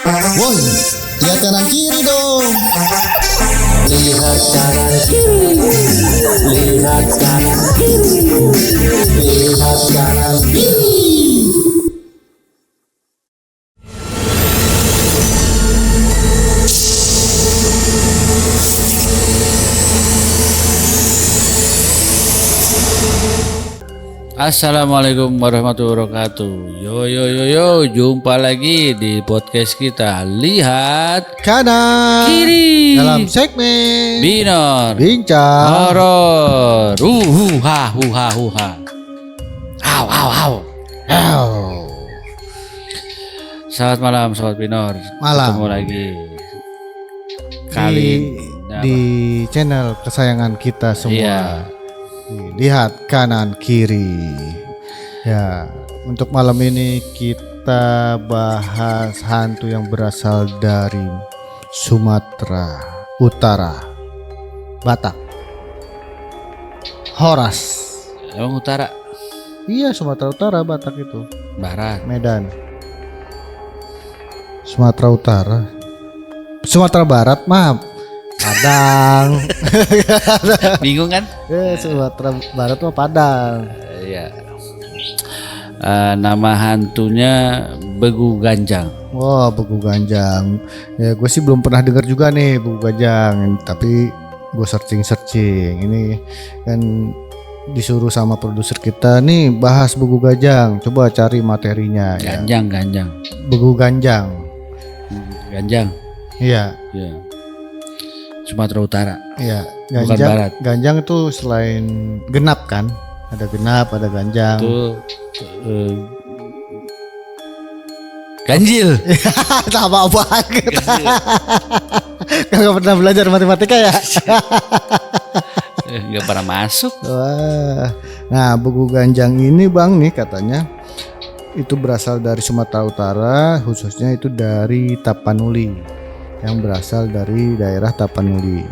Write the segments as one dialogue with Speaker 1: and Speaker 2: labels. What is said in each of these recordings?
Speaker 1: Woi, lihat kanan kiri dong.
Speaker 2: Lihat kanan kiri, lihat kanan kiri, lihat kanan kiri.
Speaker 3: Assalamualaikum warahmatullahi wabarakatuh. Yo, jumpa lagi di podcast kita. Lihat
Speaker 1: Kanan
Speaker 3: kiri
Speaker 1: dalam segmen
Speaker 3: Binor
Speaker 1: Bincang
Speaker 3: Horor. Huha. Au. Selamat malam Sobat Binor.
Speaker 1: Malam.
Speaker 3: Ketemu lagi kali
Speaker 1: di channel kesayangan kita semua.
Speaker 3: Iya.
Speaker 1: Lihat kanan kiri. Ya, untuk malam ini kita bahas hantu yang berasal dari Sumatera Utara, Batak, Horas.
Speaker 3: Emang utara,
Speaker 1: Iya, Sumatera Utara, Batak itu,
Speaker 3: barat.
Speaker 1: Medan. Sumatera Utara, Sumatera Barat, maaf, Padang.
Speaker 3: Bingung kan?
Speaker 1: Sumatera Barat mah Padang.
Speaker 3: Iya. Nama hantunya Begu Ganjang.
Speaker 1: Wah, Begu Ganjang. Ya, gue sih belum pernah dengar juga nih Begu Ganjang, tapi gue searching. Ini kan disuruh sama produser kita nih bahas Begu Ganjang. Coba cari materinya.
Speaker 3: Ganjang.
Speaker 1: Begu Ganjang.
Speaker 3: Ganjang.
Speaker 1: Iya.
Speaker 3: Ya. Sumatera Utara.
Speaker 1: Iya.
Speaker 3: Bukan
Speaker 1: Ganjang.
Speaker 3: barat.
Speaker 1: Ganjang itu selain genap kan? Ada genap, ada ganjang.
Speaker 3: Itu ganjil.
Speaker 1: Sama banget. Kagak pernah belajar matematika ya?
Speaker 3: Nggak pernah masuk.
Speaker 1: Wah. Nah, Begu Ganjang ini Bang nih katanya itu berasal dari Sumatera Utara, khususnya itu dari Tapanuli, yang berasal dari daerah Tapanuli.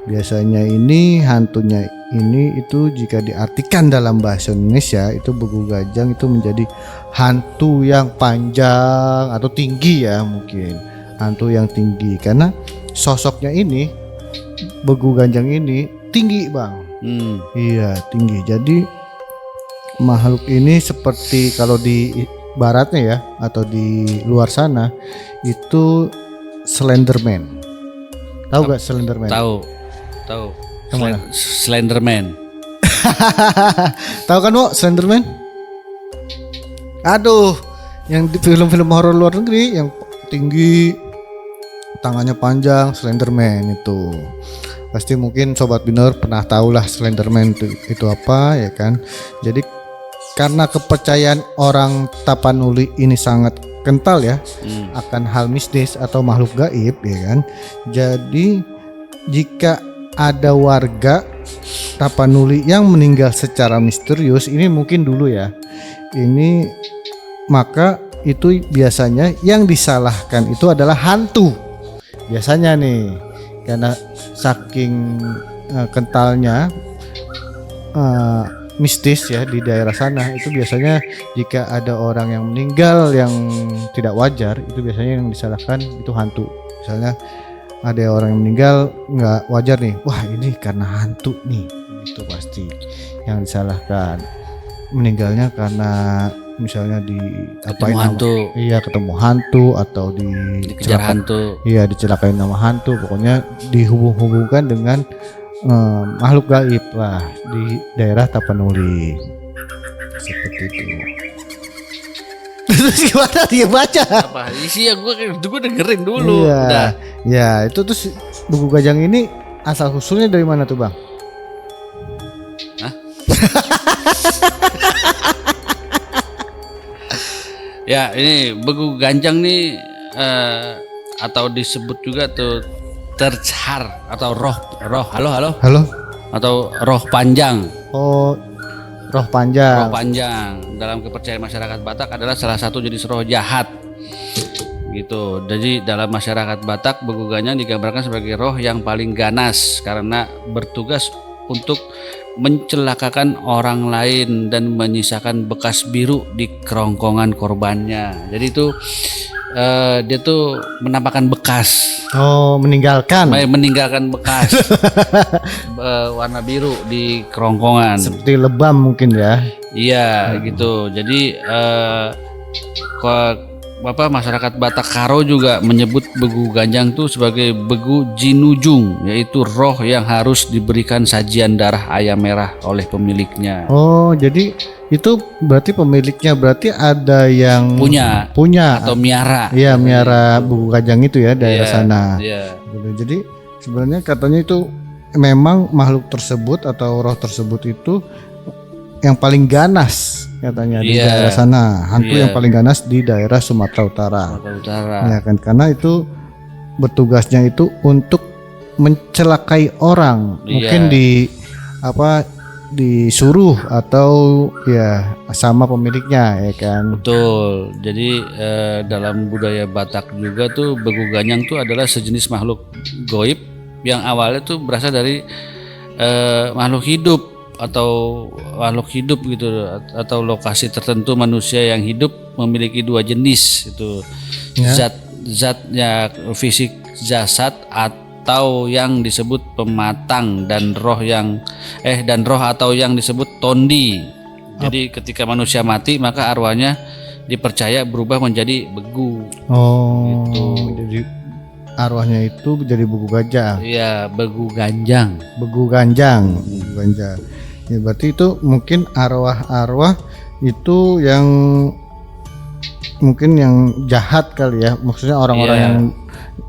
Speaker 1: Biasanya ini hantunya ini itu jika diartikan dalam bahasa Indonesia itu Begu Ganjang itu menjadi hantu yang panjang atau tinggi ya, mungkin hantu yang tinggi karena sosoknya ini Begu Ganjang ini tinggi Bang. Iya, tinggi. Jadi makhluk ini seperti kalau di baratnya ya atau di luar sana itu Slenderman. Tahu gak Slenderman?
Speaker 3: Tahu.
Speaker 1: Yang mana?
Speaker 3: Slenderman.
Speaker 1: Tahu kan Wo Slenderman? Aduh, yang di film-film horor luar negeri yang tinggi, tangannya panjang, Slenderman itu. Pasti mungkin Sobat Binor pernah tahu lah Slenderman itu apa ya kan. Jadi karena kepercayaan orang Tapanuli ini sangat kental ya akan hal mistis atau makhluk gaib ya kan. Jadi jika ada warga Tapanuli yang meninggal secara misterius, ini mungkin dulu ya. Ini maka itu biasanya yang disalahkan itu adalah hantu. Biasanya nih karena saking kentalnya mistis ya di daerah sana, itu biasanya jika ada orang yang meninggal yang tidak wajar itu biasanya yang disalahkan itu hantu. Misalnya ada orang yang meninggal nggak wajar nih, wah ini karena hantu nih, itu pasti yang disalahkan. Meninggalnya karena misalnya di apain
Speaker 3: hantu.
Speaker 1: Iya, ketemu hantu atau
Speaker 3: Dikejar hantu.
Speaker 1: Iya, dicelakain sama hantu. Pokoknya dihubung-hubungkan dengan makhluk gaib lah di daerah Tapanuli. Seperti itu. Terus gimana dia baca?
Speaker 3: Apa isi ya gue dengerin dulu.
Speaker 1: Iya.
Speaker 3: Udah.
Speaker 1: Ya, itu terus Begu Ganjang ini asal usulnya dari mana tuh, Bang?
Speaker 3: Hah? Ya, ini Begu Ganjang nih atau disebut juga tuh tercar atau roh. Halo. Atau roh panjang.
Speaker 1: Oh, roh panjang.
Speaker 3: Roh panjang dalam kepercayaan masyarakat Batak adalah salah satu jenis roh jahat. Gitu. Jadi dalam masyarakat Batak, Begu Ganjang digambarkan sebagai roh yang paling ganas karena bertugas untuk mencelakakan orang lain dan menyisakan bekas biru di kerongkongan korbannya. Jadi itu dia tuh menampakkan bekas,
Speaker 1: Oh, meninggalkan.
Speaker 3: meninggalkan bekas warna biru di kerongkongan.
Speaker 1: Seperti lebam mungkin ya.
Speaker 3: Iya gitu. Jadi masyarakat Batak Karo juga menyebut Begu Ganjang tuh sebagai Begu Jinujung, yaitu roh yang harus diberikan sajian darah ayam merah oleh pemiliknya.
Speaker 1: Oh, jadi itu berarti pemiliknya berarti ada yang punya
Speaker 3: Atau miara.
Speaker 1: Iya, miara Begu Ganjang itu ya daerah
Speaker 3: Iya,
Speaker 1: sana.
Speaker 3: Iya.
Speaker 1: Gitu. Jadi sebenarnya katanya itu memang makhluk tersebut atau roh tersebut itu yang paling ganas katanya di
Speaker 3: Iya.
Speaker 1: daerah sana. Hantu
Speaker 3: Iya.
Speaker 1: yang paling ganas di daerah Sumatera Utara.
Speaker 3: Sumatera Utara.
Speaker 1: Ya kan, karena itu bertugasnya itu untuk mencelakai orang.
Speaker 3: Iya.
Speaker 1: Mungkin disuruh atau ya sama pemiliknya ya kan.
Speaker 3: Betul. Jadi dalam budaya Batak juga tuh Begu Ganjang tuh adalah sejenis makhluk goib yang awalnya tuh berasal dari makhluk hidup gitu, atau lokasi tertentu manusia yang hidup memiliki dua jenis itu,
Speaker 1: Ya.
Speaker 3: zatnya fisik jasad atau yang disebut pematang dan roh atau yang disebut tondi. Jadi ketika manusia mati maka arwahnya dipercaya berubah menjadi begu.
Speaker 1: Oh,
Speaker 3: Gitu.
Speaker 1: jadi arwahnya itu jadi Begu Ganjang.
Speaker 3: Iya, Begu Ganjang.
Speaker 1: Begu Ganjang. Begu Ganjang. Ya, berarti itu mungkin arwah-arwah itu yang mungkin yang jahat kali ya. Maksudnya orang-orang
Speaker 3: Iya.
Speaker 1: yang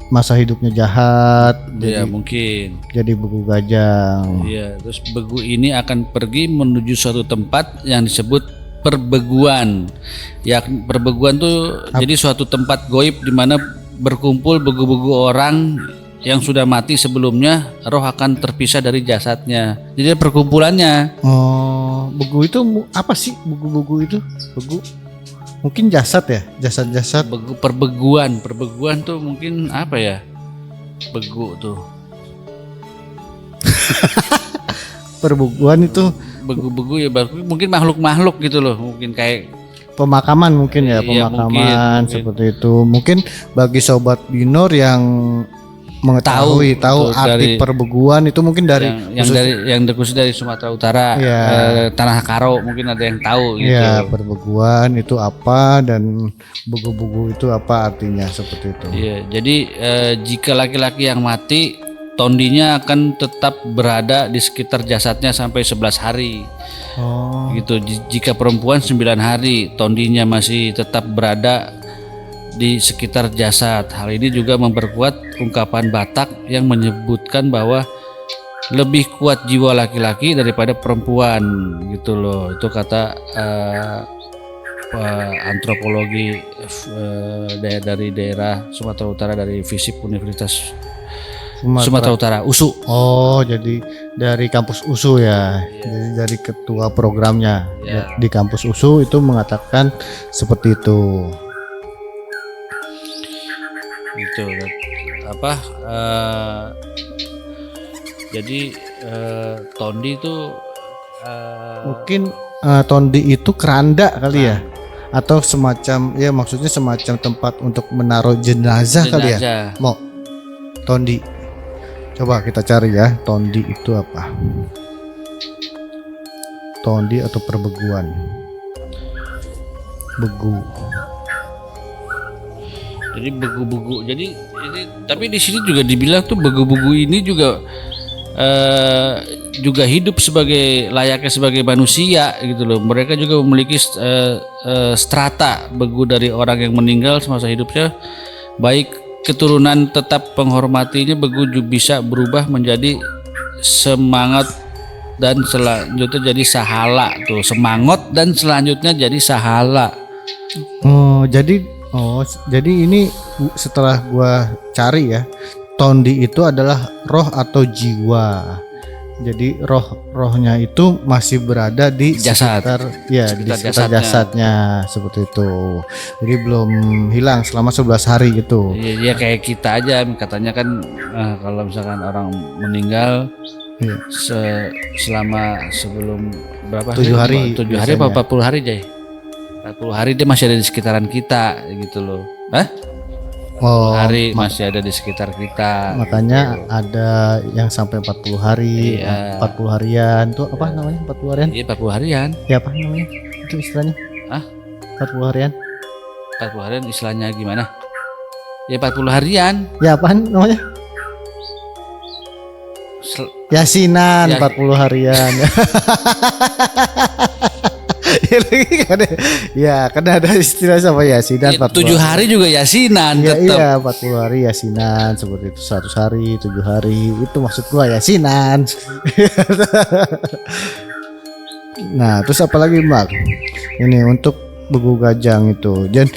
Speaker 1: masa hidupnya jahat.
Speaker 3: Iya, mungkin.
Speaker 1: Jadi Begu Ganjang.
Speaker 3: Iya, terus begu ini akan pergi menuju suatu tempat yang disebut perbeguan. Ya, perbeguan tuh jadi suatu tempat goib di mana berkumpul begu-begu orang yang sudah mati sebelumnya, roh akan terpisah dari jasadnya. Jadi perkumpulannya.
Speaker 1: Oh, Begu itu apa sih? Begu-begu itu? Begu mungkin jasad ya? Jasad-jasad.
Speaker 3: Perbeguan tuh mungkin apa ya? Begu tuh.
Speaker 1: Perbeguan itu
Speaker 3: Begu-begu ya mungkin makhluk-makhluk gitu loh, mungkin kayak
Speaker 1: pemakaman mungkin ya,
Speaker 3: Iya,
Speaker 1: pemakaman
Speaker 3: mungkin.
Speaker 1: seperti itu. Mungkin bagi sobat binor yang mengetahui tahu
Speaker 3: betul,
Speaker 1: arti
Speaker 3: dari-
Speaker 1: perbeguan itu mungkin dari
Speaker 3: yang khusus dari Sumatera Utara,
Speaker 1: Iya.
Speaker 3: Tanah Karo mungkin ada yang tahu gitu.
Speaker 1: ya perbeguan itu apa dan begu-begu itu apa artinya seperti itu.
Speaker 3: Iya, jadi jika laki-laki yang mati, tondinya akan tetap berada di sekitar jasadnya sampai 11 hari.
Speaker 1: Oh,
Speaker 3: Gitu. Jika perempuan 9 hari, tondinya masih tetap berada di sekitar jasad. Hal ini juga memperkuat ungkapan Batak yang menyebutkan bahwa lebih kuat jiwa laki-laki daripada perempuan gitu loh. Itu kata antropologi dari daerah Sumatera Utara dari FISIP Universitas Sumatera Utara USU.
Speaker 1: Oh, jadi dari kampus USU ya. Jadi dari ketua programnya
Speaker 3: Ya.
Speaker 1: di kampus USU itu mengatakan seperti itu.
Speaker 3: Gitu jadi tondi itu
Speaker 1: Mungkin tondi itu keranda kali ya, atau semacam ya maksudnya semacam tempat untuk menaruh jenazah kali ya.
Speaker 3: jenazah.
Speaker 1: Mau tondi, coba kita cari ya, tondi itu apa? Tondi atau perbeguan? Begu.
Speaker 3: Jadi begu-begu. Jadi ini tapi di sini juga dibilang tuh begu-begu ini juga juga hidup layaknya sebagai manusia gitu loh. Mereka juga memiliki strata begu dari orang yang meninggal semasa hidupnya. Baik keturunan tetap menghormatinya, begu juga bisa berubah menjadi semangat dan selanjutnya jadi sahala tuh. Semangot dan selanjutnya jadi sahala.
Speaker 1: Jadi ini setelah gua cari ya, tondi itu adalah roh atau jiwa. Jadi rohnya itu masih berada di
Speaker 3: Jasad.
Speaker 1: di
Speaker 3: Sekitar
Speaker 1: sekitar
Speaker 3: jasadnya.
Speaker 1: jasadnya seperti itu. Jadi belum hilang selama 11 hari itu.
Speaker 3: Ya kayak kita aja katanya kan kalau misalkan orang meninggal
Speaker 1: Iya.
Speaker 3: selama sebelum berapa
Speaker 1: 7 hari
Speaker 3: 7 hari apa
Speaker 1: biasanya.
Speaker 3: 40 hari Jay 40 hari dia masih ada di sekitaran kita gitu loh.
Speaker 1: Oh,
Speaker 3: Hari masih ada di sekitar kita.
Speaker 1: makanya ada yang sampai 40 hari,
Speaker 3: Iya.
Speaker 1: 40 harian tuh apa namanya 40 harian?
Speaker 3: Iya 40 harian.
Speaker 1: Ya apa namanya? Itu istilahnya?
Speaker 3: Hah?
Speaker 1: 40 harian?
Speaker 3: 40 harian istilahnya gimana? Ya 40 harian.
Speaker 1: Ya apaan namanya? Yasinan
Speaker 3: Ya.
Speaker 1: 40 harian. Ya kan ada istilah sama yasinan 40
Speaker 3: 7 hari juga yasinan
Speaker 1: Ya,
Speaker 3: tetap.
Speaker 1: iya 40 hari yasinan seperti itu 100 hari 7 hari itu maksud gua yasinan. Nah terus apa lagi Mak? Ini untuk begu gajang itu dan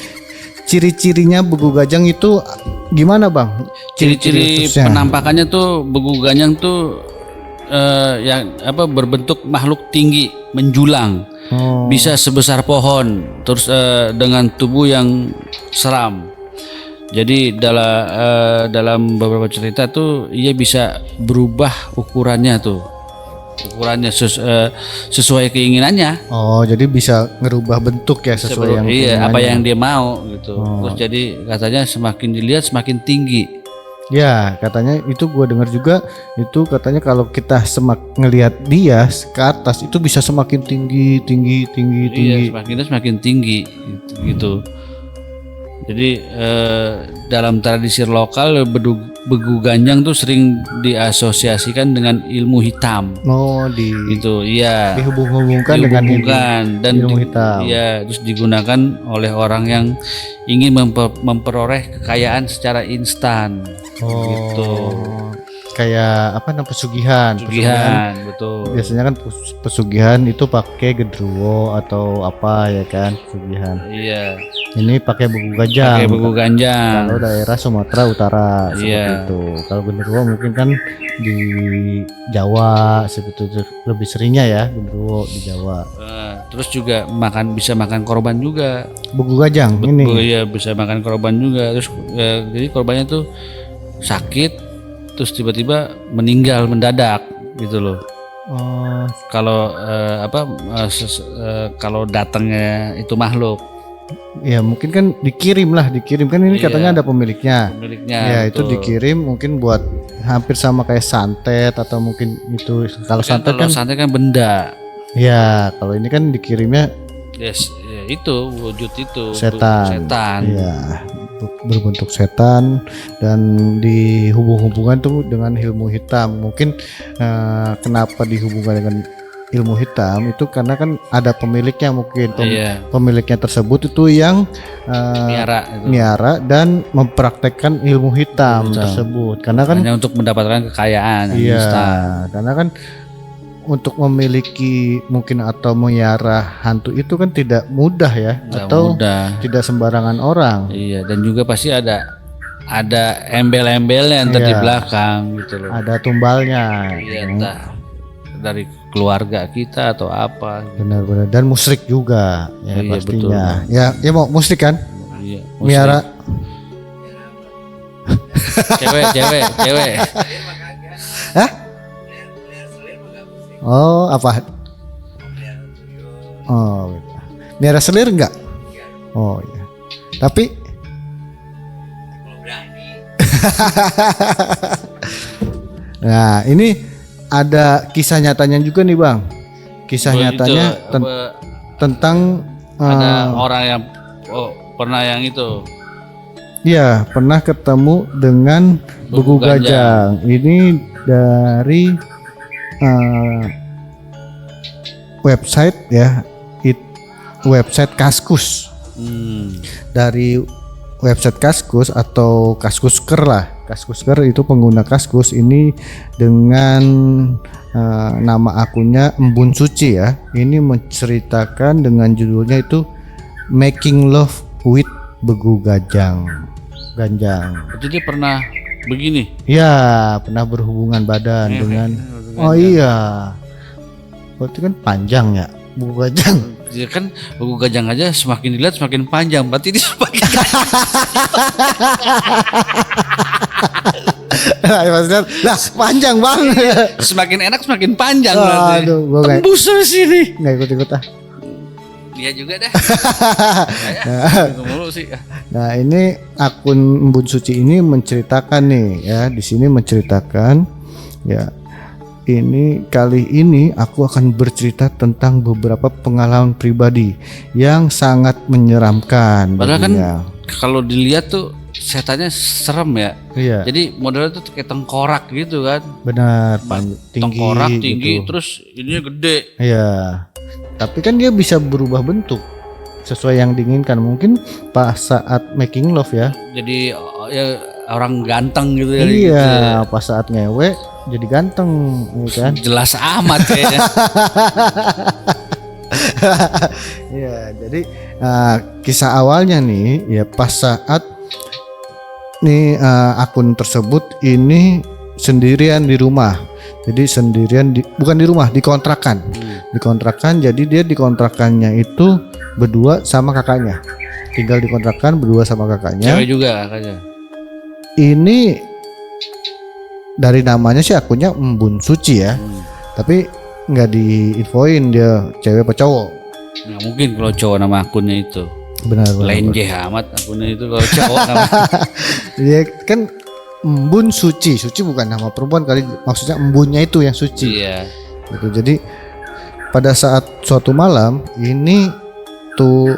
Speaker 1: ciri-cirinya begu gajang itu gimana Bang?
Speaker 3: Ciri-ciri
Speaker 1: khususnya.
Speaker 3: penampakannya tuh begu gajang tuh yang apa berbentuk makhluk tinggi menjulang,
Speaker 1: Oh.
Speaker 3: bisa sebesar pohon, terus dengan tubuh yang seram. Jadi dalam beberapa cerita tuh ia bisa berubah ukurannya sesuai keinginannya.
Speaker 1: Oh jadi bisa ngerubah bentuk ya sesuai yang
Speaker 3: Iya, apa
Speaker 1: keinginannya.
Speaker 3: yang dia mau gitu.
Speaker 1: Oh.
Speaker 3: Terus jadi katanya semakin dilihat semakin tinggi.
Speaker 1: Ya katanya itu gue dengar juga itu katanya kalau kita ngelihat dia ke atas itu bisa semakin tinggi.
Speaker 3: Iya, semakin tinggi gitu. Jadi dalam tradisi lokal begu ganjang tuh sering diasosiasikan dengan ilmu hitam.
Speaker 1: Oh
Speaker 3: Gitu, iya.
Speaker 1: dihubung-hubungkan dengan
Speaker 3: Dihubungkan dan
Speaker 1: ilmu hitam.
Speaker 3: Iya, terus digunakan oleh orang yang ingin memperoleh kekayaan secara instan. Gitu.
Speaker 1: Kayak apa namanya pesugihan.
Speaker 3: Pesugihan, betul.
Speaker 1: Biasanya kan pesugihan itu pakai gendruwo atau apa ya kan pesugihan.
Speaker 3: Iya,
Speaker 1: Ini pakai begu gajang.
Speaker 3: pakai begu ganjang.
Speaker 1: Kalau daerah Sumatera Utara seperti
Speaker 3: Iya.
Speaker 1: itu. Kalau genderuwo mungkin kan di Jawa seperti itu lebih seringnya ya genderuwo di Jawa.
Speaker 3: Terus juga bisa makan korban juga.
Speaker 1: Begu gajang ini.
Speaker 3: Iya, bisa makan korban juga. Terus jadi korbannya tuh sakit, terus tiba-tiba meninggal mendadak gitu loh.
Speaker 1: Oh,
Speaker 3: Kalau kalau datangnya itu makhluk
Speaker 1: ya mungkin kan dikirim kan ini
Speaker 3: Iya.
Speaker 1: katanya ada pemiliknya.
Speaker 3: pemiliknya.
Speaker 1: Ya itu
Speaker 3: betul.
Speaker 1: dikirim mungkin buat hampir sama kayak santet atau mungkin itu kalau santet
Speaker 3: Kalau
Speaker 1: kan
Speaker 3: santet kan benda.
Speaker 1: ya kalau ini kan dikirimnya
Speaker 3: Yes, ya itu wujud itu
Speaker 1: setan.
Speaker 3: setan.
Speaker 1: Iya, berbentuk setan dan dihubung-hubungkan tuh dengan ilmu hitam. Mungkin kenapa dihubungkan dengan ilmu hitam itu karena kan ada pemiliknya mungkin
Speaker 3: Iya,
Speaker 1: pemiliknya tersebut itu yang
Speaker 3: miara itu.
Speaker 1: miara dan mempraktekkan ilmu hitam
Speaker 3: Ilmu hitam.
Speaker 1: tersebut. Karena kan
Speaker 3: Hanya untuk mendapatkan kekayaan yang
Speaker 1: iya,
Speaker 3: instan.
Speaker 1: karena kan untuk memiliki mungkin atau melihara hantu itu kan tidak mudah ya
Speaker 3: Nggak
Speaker 1: atau
Speaker 3: mudah.
Speaker 1: tidak sembarangan orang.
Speaker 3: Iya, dan juga pasti ada embel-embelnya ntar di
Speaker 1: Iya.
Speaker 3: belakang gitu loh.
Speaker 1: Ada tumbalnya.
Speaker 3: Iya, entah dari keluarga kita atau apa.
Speaker 1: Benar-benar dan musrik juga ya
Speaker 3: Iya,
Speaker 1: pastinya. Ya mau musrik kan?
Speaker 3: Iya,
Speaker 1: Miara
Speaker 3: cewek.
Speaker 1: oh apa? Oh, gitu. Miara selir enggak? Oh iya. Tapi nah ini ada kisah nyatanya juga nih Bang. Kisah nyatanya tentang
Speaker 3: ada orang yang pernah yang itu
Speaker 1: ya pernah ketemu dengan begu
Speaker 3: Begu
Speaker 1: gajang. Ini dari website ya, website Kaskus. Dari website Kaskus atau Kaskusker lah. Kaskusker itu pengguna Kaskus ini dengan nama akunnya Embun Suci ya. Ini menceritakan dengan judulnya itu Making Love with Begu Ganjang.
Speaker 3: Jadi dia pernah begini.
Speaker 1: Ya, pernah berhubungan badan dengan oh iya. Berarti kan panjang ya begu gajang.
Speaker 3: Dia kan begu gajang aja semakin dilihat semakin panjang. Berarti dia semakin
Speaker 1: Maksudnya, lah panjang banget.
Speaker 3: semakin enak semakin panjang berarti.
Speaker 1: Aduh, gua
Speaker 3: Tembus dari sini.
Speaker 1: nggak ikut-ikut ah.
Speaker 3: Dia juga dah. Saya gitu mulu sih.
Speaker 1: Nah, ini akun Embun Suci ini menceritakan nih ya, di sini menceritakan ya. Ini kali ini aku akan bercerita tentang beberapa pengalaman pribadi yang sangat menyeramkan.
Speaker 3: Padahal kan
Speaker 1: baginya.
Speaker 3: kalau dilihat tuh setannya serem ya.
Speaker 1: Iya,
Speaker 3: Jadi modelnya tuh kayak tengkorak gitu kan.
Speaker 1: benar, tinggi,
Speaker 3: Tengkorak tinggi
Speaker 1: gitu.
Speaker 3: terus ininya gede.
Speaker 1: Iya, tapi kan dia bisa berubah bentuk sesuai yang diinginkan. Mungkin pas saat making love ya.
Speaker 3: Jadi ya orang ganteng gitu ya.
Speaker 1: Iya,
Speaker 3: Gitu.
Speaker 1: pas saat ngewe jadi ganteng, ya kan?
Speaker 3: Jelas amat kayaknya.
Speaker 1: Iya, jadi kisah awalnya nih ya pas saat nih akun tersebut ini sendirian di rumah. Jadi sendirian bukan di rumah, di kontrakan. Di kontrakan, jadi dia di kontrakannya itu berdua sama kakaknya. Tinggal di kontrakan berdua sama kakaknya.
Speaker 3: Cewek juga kakaknya.
Speaker 1: Ini dari namanya sih akunnya Embun Suci ya. Tapi nggak diinfoin dia cewek apa cowok.
Speaker 3: Nggak mungkin kalau cowok nama akunnya itu.
Speaker 1: Benar.
Speaker 3: Lenjeh amat akunnya itu kalau cowok nama.
Speaker 1: Dia kan Embun Suci, suci bukan nama perempuan kali, maksudnya embunnya itu yang suci.
Speaker 3: Iya.
Speaker 1: Gitu. Jadi pada saat suatu malam ini tuh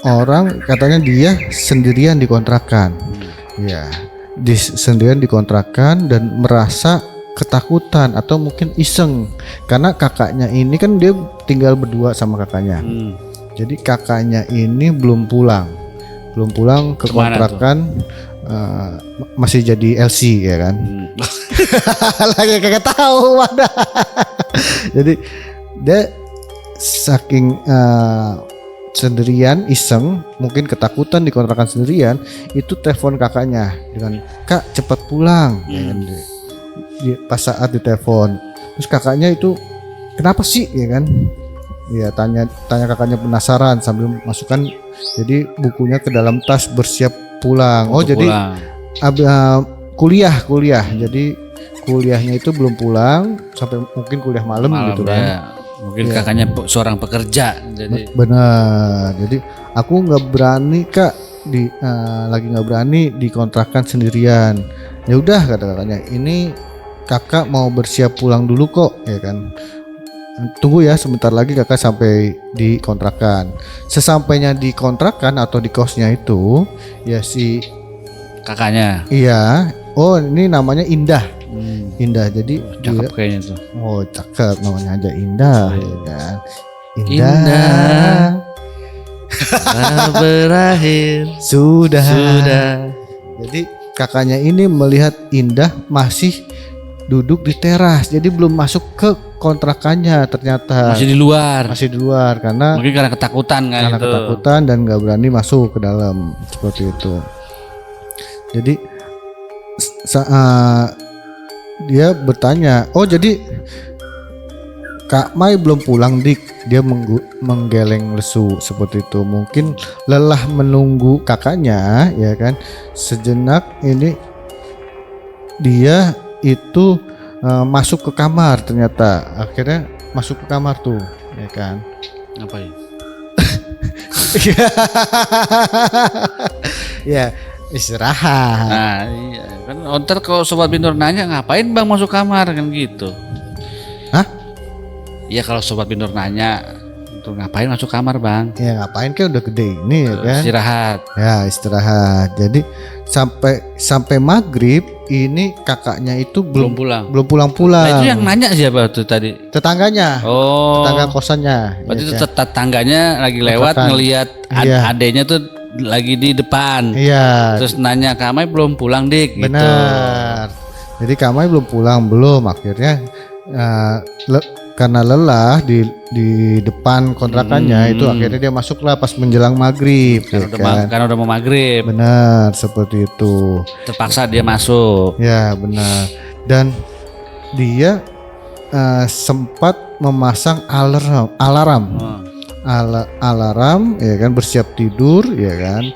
Speaker 1: orang katanya dia sendirian di kontrakan. Ya, sendirian di kontrakan dan merasa ketakutan atau mungkin iseng karena kakaknya ini kan dia tinggal berdua sama kakaknya. Jadi kakaknya ini belum pulang ke
Speaker 3: Kemana
Speaker 1: kontrakan, masih jadi LC ya kan. Lagi kagak tahu mana. Jadi dia saking sendirian, iseng, mungkin ketakutan di kontrakan sendirian, itu telepon kakaknya dengan kak cepat pulang. Ya kan? Pas saat ditelepon, terus kakaknya itu kenapa sih ya kan? Ya tanya kakaknya penasaran sambil masukkan jadi bukunya ke dalam tas bersiap pulang.
Speaker 3: Untuk
Speaker 1: jadi
Speaker 3: pulang.
Speaker 1: kuliah. Jadi kuliahnya itu belum pulang sampai mungkin kuliah malam gitu kan.
Speaker 3: Ya. Mungkin
Speaker 1: Iya.
Speaker 3: kakaknya seorang pekerja. Jadi
Speaker 1: Benar. Jadi aku nggak berani kak lagi nggak berani dikontrakan sendirian. Ya udah kata kakaknya, ini kakak mau bersiap pulang dulu kok ya kan. Tunggu ya sebentar lagi kakak sampai di kontrakan. Sesampainya di kontrakan atau di kosnya itu ya si
Speaker 3: kakaknya.
Speaker 1: iya. Oh ini namanya Indah. Indah. Jadi
Speaker 3: Cakep kayaknya tuh.
Speaker 1: oh cakep namanya aja Indah ya kan.
Speaker 3: Indah. Berakhir.
Speaker 1: Sudah.
Speaker 3: Sudah.
Speaker 1: Jadi kakaknya ini melihat Indah masih duduk di teras. Jadi belum masuk ke kontrakannya ternyata.
Speaker 3: Masih di luar.
Speaker 1: Masih di luar karena
Speaker 3: Mungkin karena ketakutan kan itu.
Speaker 1: ketakutan dan nggak berani masuk ke dalam seperti itu. Jadi dia bertanya, oh jadi Kak Mai belum pulang dik. Dia menggeleng lesu seperti itu. Mungkin lelah menunggu kakaknya ya kan. Sejenak ini dia itu masuk ke kamar ternyata. Akhirnya masuk ke kamar tuh ya kan.
Speaker 3: Ngapain?
Speaker 1: Ya istirahat.
Speaker 3: Nah iya kan ntar kalau sobat Bintur nanya ngapain bang masuk kamar kan gitu.
Speaker 1: Hah?
Speaker 3: Iya kalau sobat Bintur nanya tuh ngapain masuk kamar bang?
Speaker 1: Ya ngapain kan udah gede ini ya kan.
Speaker 3: Istirahat.
Speaker 1: Ya istirahat. Jadi sampai maghrib ini kakaknya itu
Speaker 3: Belum pulang.
Speaker 1: belum pulang.
Speaker 3: Nah, itu yang nanya siapa tuh tadi?
Speaker 1: Tetangganya.
Speaker 3: Oh.
Speaker 1: Tetangga kosannya.
Speaker 3: Berarti
Speaker 1: ya
Speaker 3: itu
Speaker 1: kan?
Speaker 3: tetangganya lagi lewat
Speaker 1: Kontrakan.
Speaker 3: ngelihat
Speaker 1: Iya.
Speaker 3: adenya tuh lagi di depan.
Speaker 1: Iya.
Speaker 3: Terus nanya Kamai belum pulang dik. Gitu.
Speaker 1: Benar. Jadi Kamai belum pulang belum. Akhirnya karena lelah di depan kontrakannya itu akhirnya dia masuklah pas menjelang maghrib. Ya kan?
Speaker 3: Karena udah mau maghrib.
Speaker 1: Benar seperti itu.
Speaker 3: Terpaksa dia masuk.
Speaker 1: Ya benar. Dan dia sempat memasang alarm ya kan, bersiap tidur ya kan,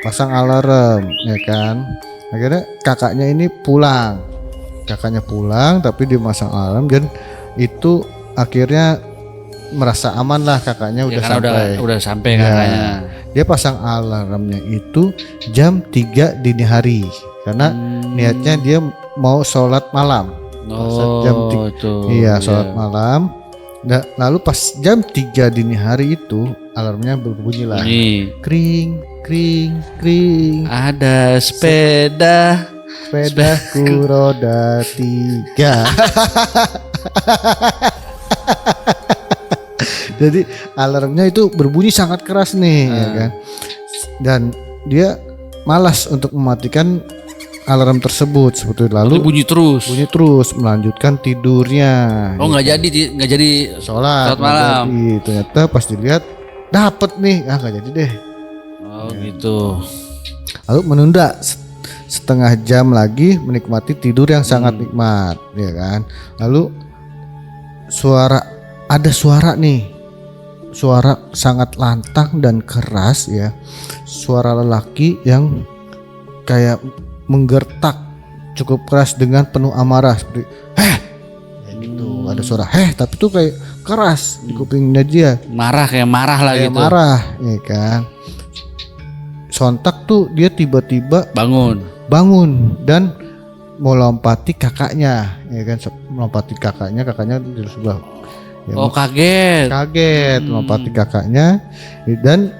Speaker 1: pasang alarm ya kan. Akhirnya kakaknya pulang tapi dia masang alarm dan itu akhirnya merasa aman lah kakaknya
Speaker 3: Ya,
Speaker 1: udah
Speaker 3: karena
Speaker 1: sampai.
Speaker 3: udah sampai
Speaker 1: Ya.
Speaker 3: kakaknya.
Speaker 1: Dia pasang alarmnya itu jam 3 dini hari karena niatnya dia mau sholat malam.
Speaker 3: Oh,
Speaker 1: jam
Speaker 3: itu.
Speaker 1: Iya, sholat malam. Nah, lalu pas jam 3 dini hari itu alarmnya berbunyi lah.
Speaker 3: Bunyi.
Speaker 1: Kring, kring, kring.
Speaker 3: Ada sepeda.
Speaker 1: Sepedaku roda 3. Jadi alarmnya itu berbunyi sangat keras nih, ya kan. Dan dia malas untuk mematikan alarm tersebut seperti itu.
Speaker 3: Itu
Speaker 1: Lalu
Speaker 3: bunyi terus.
Speaker 1: bunyi terus melanjutkan tidurnya.
Speaker 3: Oh, nggak jadi
Speaker 1: Sholat
Speaker 3: sholat malam.
Speaker 1: jadi. Ternyata pas dilihat dapet nih, nggak jadi deh.
Speaker 3: Oh, gitu.
Speaker 1: Lalu menunda setengah jam lagi menikmati tidur yang sangat nikmat, ya kan. Lalu ada suara nih, suara sangat lantang dan keras ya, suara lelaki yang kayak menggertak cukup keras dengan penuh amarah seperti kayak gitu. Ada suara tapi tuh kayak keras di kupingnya dia.
Speaker 3: Kayak marah lah
Speaker 1: Kayak
Speaker 3: gitu.
Speaker 1: marah, ya kan. Sontak tuh dia tiba-tiba bangun dan melompati kakaknya, ya kan, melompati kakaknya di sebelah. Ya,
Speaker 3: Oh, kaget.
Speaker 1: melompati kakaknya dan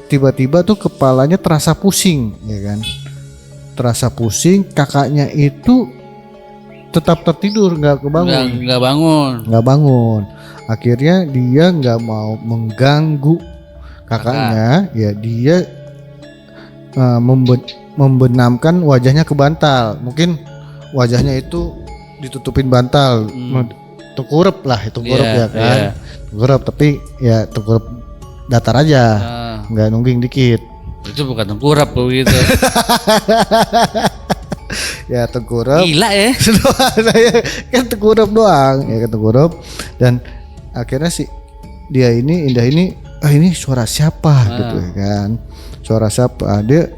Speaker 1: tiba-tiba tuh kepalanya terasa pusing, ya kan. Terasa pusing, kakaknya itu tetap tertidur, nggak kebangun.
Speaker 3: Nggak bangun.
Speaker 1: Akhirnya dia nggak mau mengganggu kakaknya, ya dia membenamkan wajahnya ke bantal. Mungkin wajahnya itu ditutupin bantal, tengkurap lah, tengkurap ya kan, tengkurap tapi ya tengkurap datar aja, nggak nungging dikit.
Speaker 3: Itu bukan tengkurap begitu.
Speaker 1: Ya tengkurap.
Speaker 3: Gila ya.
Speaker 1: Saya kan tengkurap doang, ya kan tengkurap. Dan akhirnya si Indah ini ini suara siapa gitu ya kan. Suara siapa? Dia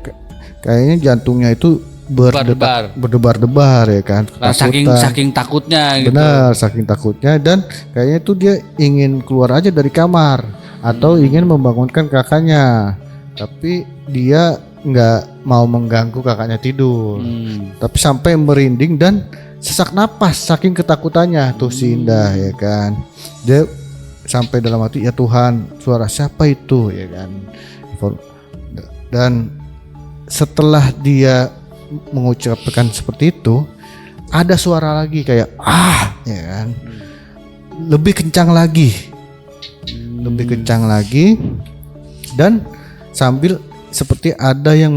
Speaker 1: kayaknya jantungnya itu berdebar-debar ya kan.
Speaker 3: Nah, saking takutnya gitu.
Speaker 1: Benar, saking takutnya dan kayaknya itu dia ingin keluar aja dari kamar atau ingin membangunkan kakaknya. Tapi dia nggak mau mengganggu kakaknya tidur. Tapi sampai merinding dan sesak napas saking ketakutannya tuh si Indah, ya kan. Dia sampai dalam hati, ya Tuhan, suara siapa itu, ya kan. Dan setelah dia mengucapkan seperti itu, ada suara lagi kayak ya kan, lebih kencang lagi, dan sambil seperti ada yang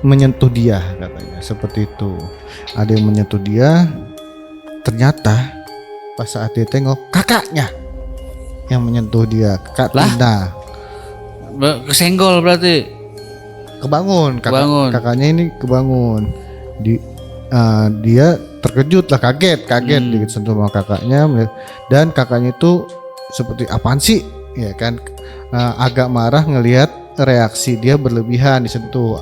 Speaker 1: menyentuh dia, katanya seperti itu. Ada yang menyentuh dia. Ternyata pas saat dia tengok, kakaknya yang menyentuh dia, Kak Tina.
Speaker 3: Kesenggol berarti.
Speaker 1: Kebangun. Kakaknya ini kebangun. Dia terkejut lah, kaget disentuh sama kakaknya, dan kakaknya itu seperti apaan sih, ya kan, agak marah ngelihat reaksi dia berlebihan disentuh.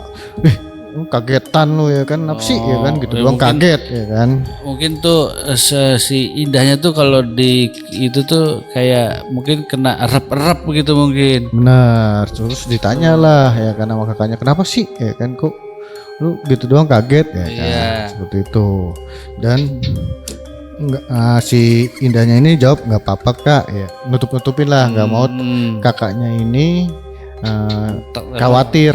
Speaker 1: Kagetan lu, ya kan, apa sih, ya kan, gitu doang, kaget, ya kan.
Speaker 3: Mungkin tuh si Indahnya tuh kalau di itu tuh kayak mungkin kena erep-erep begitu mungkin.
Speaker 1: Benar, terus ditanya lah, ya kan, sama kakaknya, kenapa sih, ya kan, kok lu gitu doang kaget, ya kan, seperti itu. Dan si Indahnya ini jawab, nggak apa-apa kak, ya nutup-nutupin lah, nggak mau kakaknya ini khawatir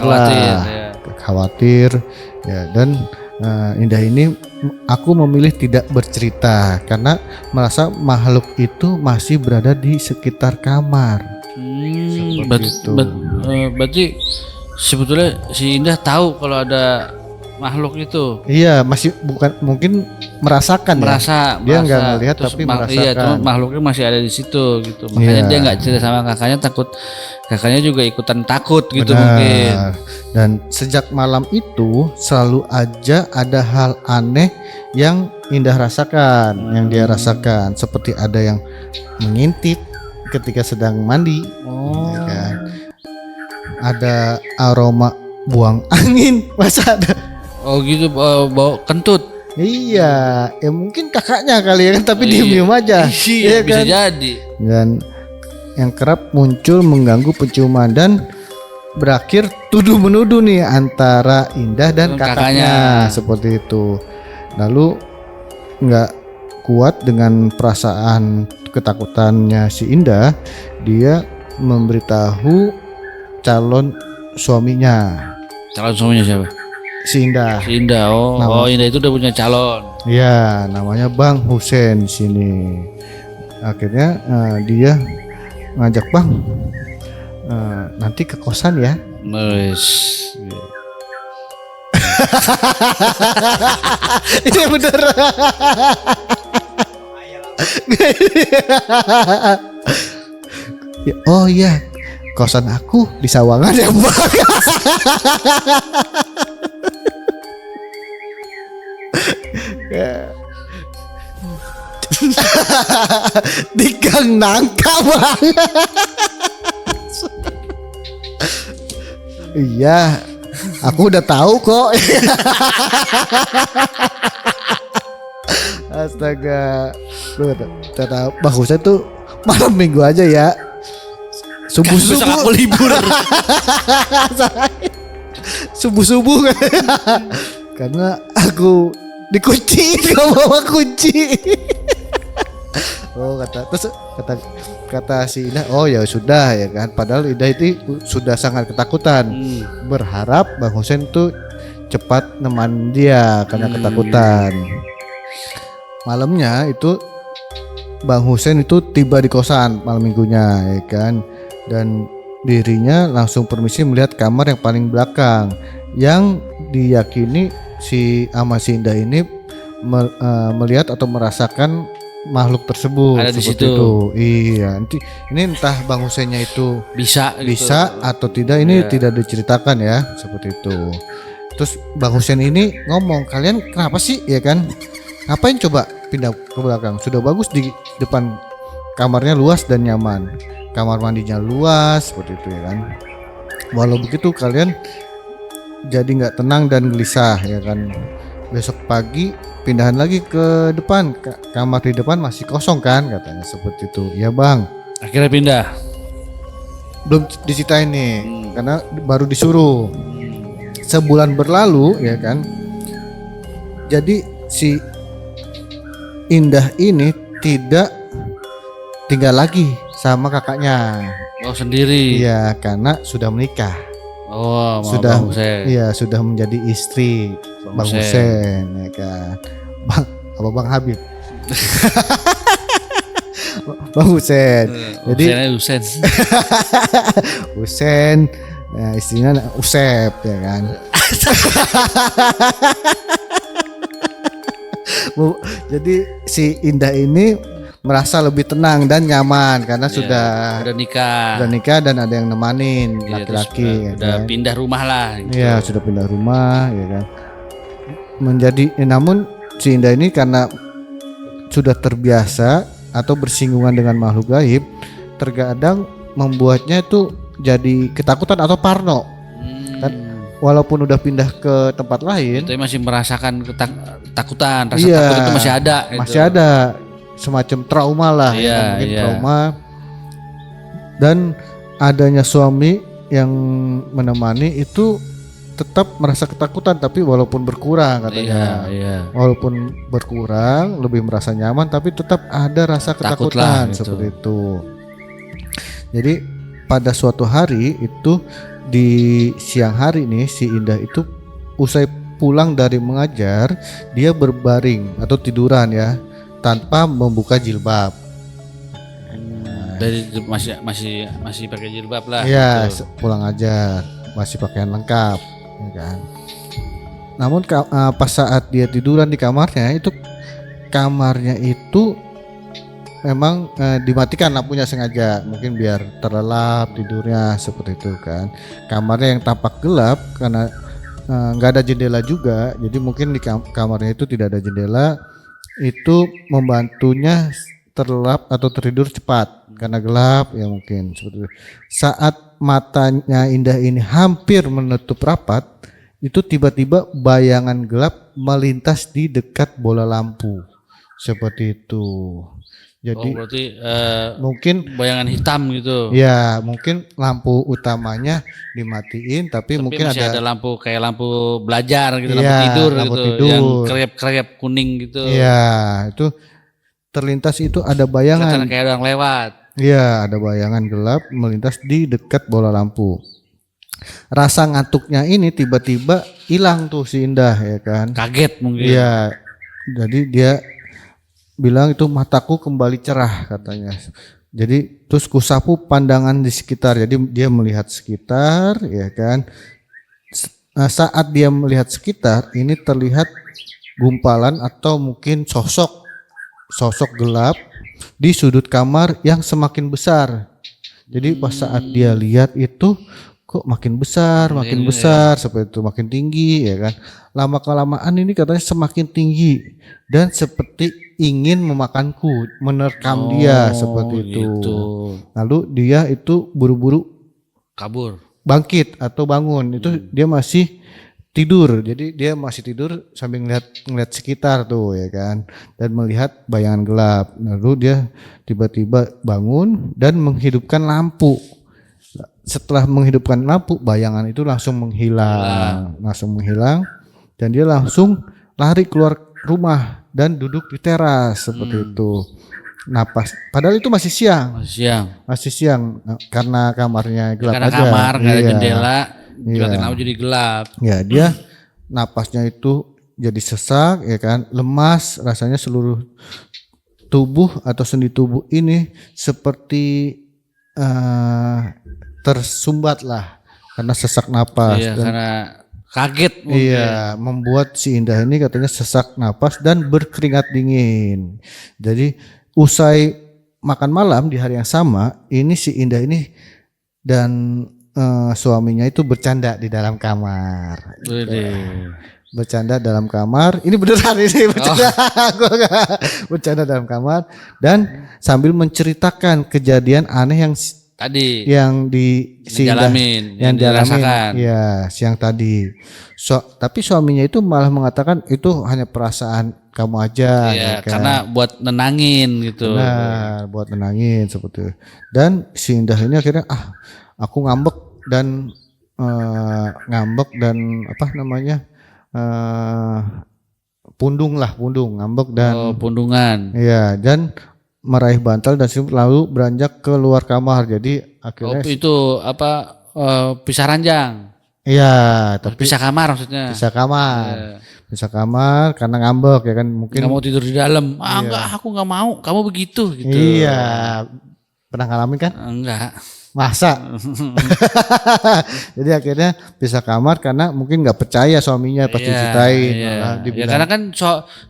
Speaker 1: ya. Dan Indah ini, aku memilih tidak bercerita karena merasa makhluk itu masih berada di sekitar kamar.
Speaker 3: Berarti sebetulnya si Indah tahu kalau ada makhluk itu.
Speaker 1: Iya, masih mungkin merasakan. Dia nggak melihat tapi merasakan.
Speaker 3: Iya, cuma makhluknya masih ada di situ gitu. Makanya dia nggak cerita sama kakaknya, takut kakaknya juga ikutan takut gitu.
Speaker 1: Benar.
Speaker 3: Mungkin.
Speaker 1: Dan sejak malam itu selalu aja ada hal aneh yang Indah rasakan, yang dia rasakan, seperti ada yang mengintip ketika sedang mandi. Ya kan? Ada aroma buang angin, masa ada?
Speaker 3: Oh gitu, bau kentut.
Speaker 1: Iya, ya mungkin kakaknya kali ya kan, tapi diem aja.
Speaker 3: Iya, bisa
Speaker 1: kan?
Speaker 3: jadi.
Speaker 1: Dan yang kerap muncul mengganggu penciuman dan berakhir tuduh menuduh nih antara Indah dan kakaknya seperti itu. Lalu nggak kuat dengan perasaan ketakutannya si Indah, dia memberitahu calon suaminya.
Speaker 3: Calon suaminya siapa?
Speaker 1: Si Indah.
Speaker 3: Si Indah. Oh, Indah itu udah punya calon.
Speaker 1: Ya, namanya Bang Husen di sini. Akhirnya dia ngajak, Bang, nanti ke kosan ya.
Speaker 3: Wes.
Speaker 1: Ini bener. Ya, oh iya, kosan aku di Sawangan ya, Bang. Di Gang Nangka, Bang. Iya, aku udah tahu kok. Astaga, lu kata bagusnya tuh malam minggu aja ya. Subuh-subuh
Speaker 3: aku libur.
Speaker 1: Subuh-subuh karena aku dikunci, gak bawa kunci. Oh kata si Indah, oh ya sudah ya kan. Padahal Indah itu sudah sangat ketakutan, berharap Bang Husen tuh cepat neman dia karena ketakutan. Malamnya itu Bang Husen itu tiba di kosan malam minggunya ya kan, dan dirinya langsung permisi melihat kamar yang paling belakang yang diyakini si Indah ini melihat atau merasakan makhluk tersebut
Speaker 3: ada di situ.
Speaker 1: itu. Iya, nanti ini entah Bang Husennya itu
Speaker 3: bisa
Speaker 1: atau tidak ini tidak diceritakan ya, seperti itu. Terus Bang Husen ini ngomong, kalian kenapa sih ya kan? Ngapain coba pindah ke belakang? Sudah bagus di depan, kamarnya luas dan nyaman. Kamar mandinya luas seperti itu ya kan. Walau begitu kalian jadi nggak tenang dan gelisah ya kan. Besok pagi pindahan lagi ke depan, kamar di depan masih kosong kan, katanya seperti itu. Ya Bang.
Speaker 3: Akhirnya pindah.
Speaker 1: Belum diceritain nih, karena baru disuruh. Sebulan berlalu ya kan. Jadi si Indah ini tidak tinggal lagi sama kakaknya.
Speaker 3: Oh sendiri.
Speaker 1: Iya, karena sudah menikah.
Speaker 3: Oh,
Speaker 1: sudah,
Speaker 3: Bang Husen.
Speaker 1: Iya, sudah menjadi istri Bang Husen ya kan. Bang Habib. Bang Husen. Jadi
Speaker 3: Husen.
Speaker 1: Husen, ya, istrinya Usep ya kan. Jadi si Indah ini merasa lebih tenang dan nyaman karena sudah nikah dan ada yang nemanin laki-laki.
Speaker 3: Udah pindah rumah lah. Gitu.
Speaker 1: Iya, sudah pindah rumah ya kan. Namun si Indah ini karena sudah terbiasa atau bersinggungan dengan makhluk gaib, terkadang membuatnya itu jadi ketakutan atau parno. Kan walaupun udah pindah ke tempat lain,
Speaker 3: itu masih merasakan ketakutan, rasa takut itu masih ada.
Speaker 1: Masih ada semacam trauma lah, mungkin trauma. Dan adanya suami yang menemani itu tetap merasa ketakutan, tapi walaupun berkurang katanya. Walaupun berkurang, lebih merasa nyaman, tapi tetap ada rasa ketakutan seperti itu. Jadi pada suatu hari itu di siang hari nih si Indah itu usai pulang dari mengajar, dia berbaring atau tiduran ya tanpa membuka jilbab.
Speaker 3: Dari masih pakai jilbab lah.
Speaker 1: Iya, pulang ajar masih pakaian lengkap ya kan. Namun pas saat dia tiduran di kamarnya itu memang dimatikan lampunya sengaja, mungkin biar terlelap tidurnya seperti itu kan. Kamarnya yang tampak gelap karena nggak ada jendela juga, jadi mungkin di kamarnya itu tidak ada jendela, itu membantunya terlelap atau tertidur cepat karena gelap ya mungkin seperti itu. Saat matanya Indah ini hampir menutup rapat, itu tiba-tiba bayangan gelap melintas di dekat bola lampu seperti itu. Jadi
Speaker 3: berarti
Speaker 1: mungkin
Speaker 3: bayangan hitam gitu.
Speaker 1: ya mungkin lampu utamanya dimatiin tapi mungkin
Speaker 3: masih ada
Speaker 1: ada
Speaker 3: lampu kayak lampu belajar gitu, lampu
Speaker 1: Iya,
Speaker 3: tidur
Speaker 1: lampu
Speaker 3: gitu,
Speaker 1: tidur.
Speaker 3: yang kerep-kerep kuning gitu.
Speaker 1: iya itu terlintas itu ada bayangan.
Speaker 3: Kelihatan kayak orang lewat.
Speaker 1: Iya, ada bayangan gelap melintas di dekat bola lampu. Rasa ngantuknya ini tiba-tiba hilang tuh si Indah ya kan.
Speaker 3: Kaget mungkin.
Speaker 1: Iya. Jadi dia bilang itu mataku kembali cerah katanya. Jadi terus kusapu pandangan di sekitar. Jadi dia melihat sekitar ya kan. Saat dia melihat sekitar ini terlihat gumpalan atau mungkin sosok gelap di sudut kamar yang semakin besar. Jadi pas saat dia lihat itu kok makin besar seperti itu, makin tinggi ya kan. Lama kelamaan ini katanya semakin tinggi dan seperti ingin memakanku, menerkam dia seperti itu.
Speaker 3: Gitu.
Speaker 1: Lalu dia itu buru-buru
Speaker 3: Kabur.
Speaker 1: bangkit atau bangun. Itu dia masih tidur. Jadi dia masih tidur sambil ngeliat sekitar tuh ya kan, dan melihat bayangan gelap. Lalu dia tiba-tiba bangun dan menghidupkan lampu. Setelah menghidupkan lampu, bayangan itu langsung menghilang, dan dia langsung lari keluar rumah dan duduk di teras seperti itu. Napas, padahal itu masih siang. Nah, karena kamarnya gelap
Speaker 3: Karena
Speaker 1: aja.
Speaker 3: kamar nggak ada
Speaker 1: Iya.
Speaker 3: jendela,
Speaker 1: Iya.
Speaker 3: lampu jadi gelap.
Speaker 1: Ya, dia napasnya itu jadi sesak ya kan, lemas, rasanya seluruh tubuh atau sendi tubuh ini seperti tersumbat lah karena sesak napas.
Speaker 3: Iya,
Speaker 1: Dan
Speaker 3: karena kaget mungkin.
Speaker 1: iya, membuat si Indah ini katanya sesak napas dan berkeringat dingin. Jadi usai makan malam di hari yang sama, ini si Indah ini dan suaminya itu bercanda di dalam kamar. Bercanda dalam kamar. Ini beneran ini bercanda. Gua nggak bercanda dalam kamar dan sambil menceritakan kejadian aneh
Speaker 3: Tadi
Speaker 1: yang
Speaker 3: dijalamin, yang dirasakan.
Speaker 1: Ya, siang tadi. Tapi suaminya itu malah mengatakan itu hanya perasaan kamu aja.
Speaker 3: Iya,
Speaker 1: ya kan?
Speaker 3: karena buat nenangin gitu.
Speaker 1: Benar, buat nenangin seperti itu. Dan si Indah ini akhirnya aku ngambek dan apa namanya? Pundung, ngambek dan
Speaker 3: pundungan.
Speaker 1: iya, dan meraih bantal dan lalu beranjak keluar kamar. Jadi akhirnya
Speaker 3: itu apa pisah ranjang.
Speaker 1: iya, tapi
Speaker 3: Pisah kamar maksudnya.
Speaker 1: bisa kamar.
Speaker 3: Iya.
Speaker 1: Bisa kamar karena ngambek ya kan, mungkin
Speaker 3: Nggak mau tidur di dalam. Enggak, aku nggak mau. Kamu begitu gitu.
Speaker 1: iya. Pernah ngalamin kan?
Speaker 3: Enggak.
Speaker 1: Masa? Jadi akhirnya bisa kamar karena mungkin nggak percaya suaminya pas diceritain.
Speaker 3: Iya.
Speaker 1: Malah
Speaker 3: Ya,
Speaker 1: dibilang,
Speaker 3: karena kan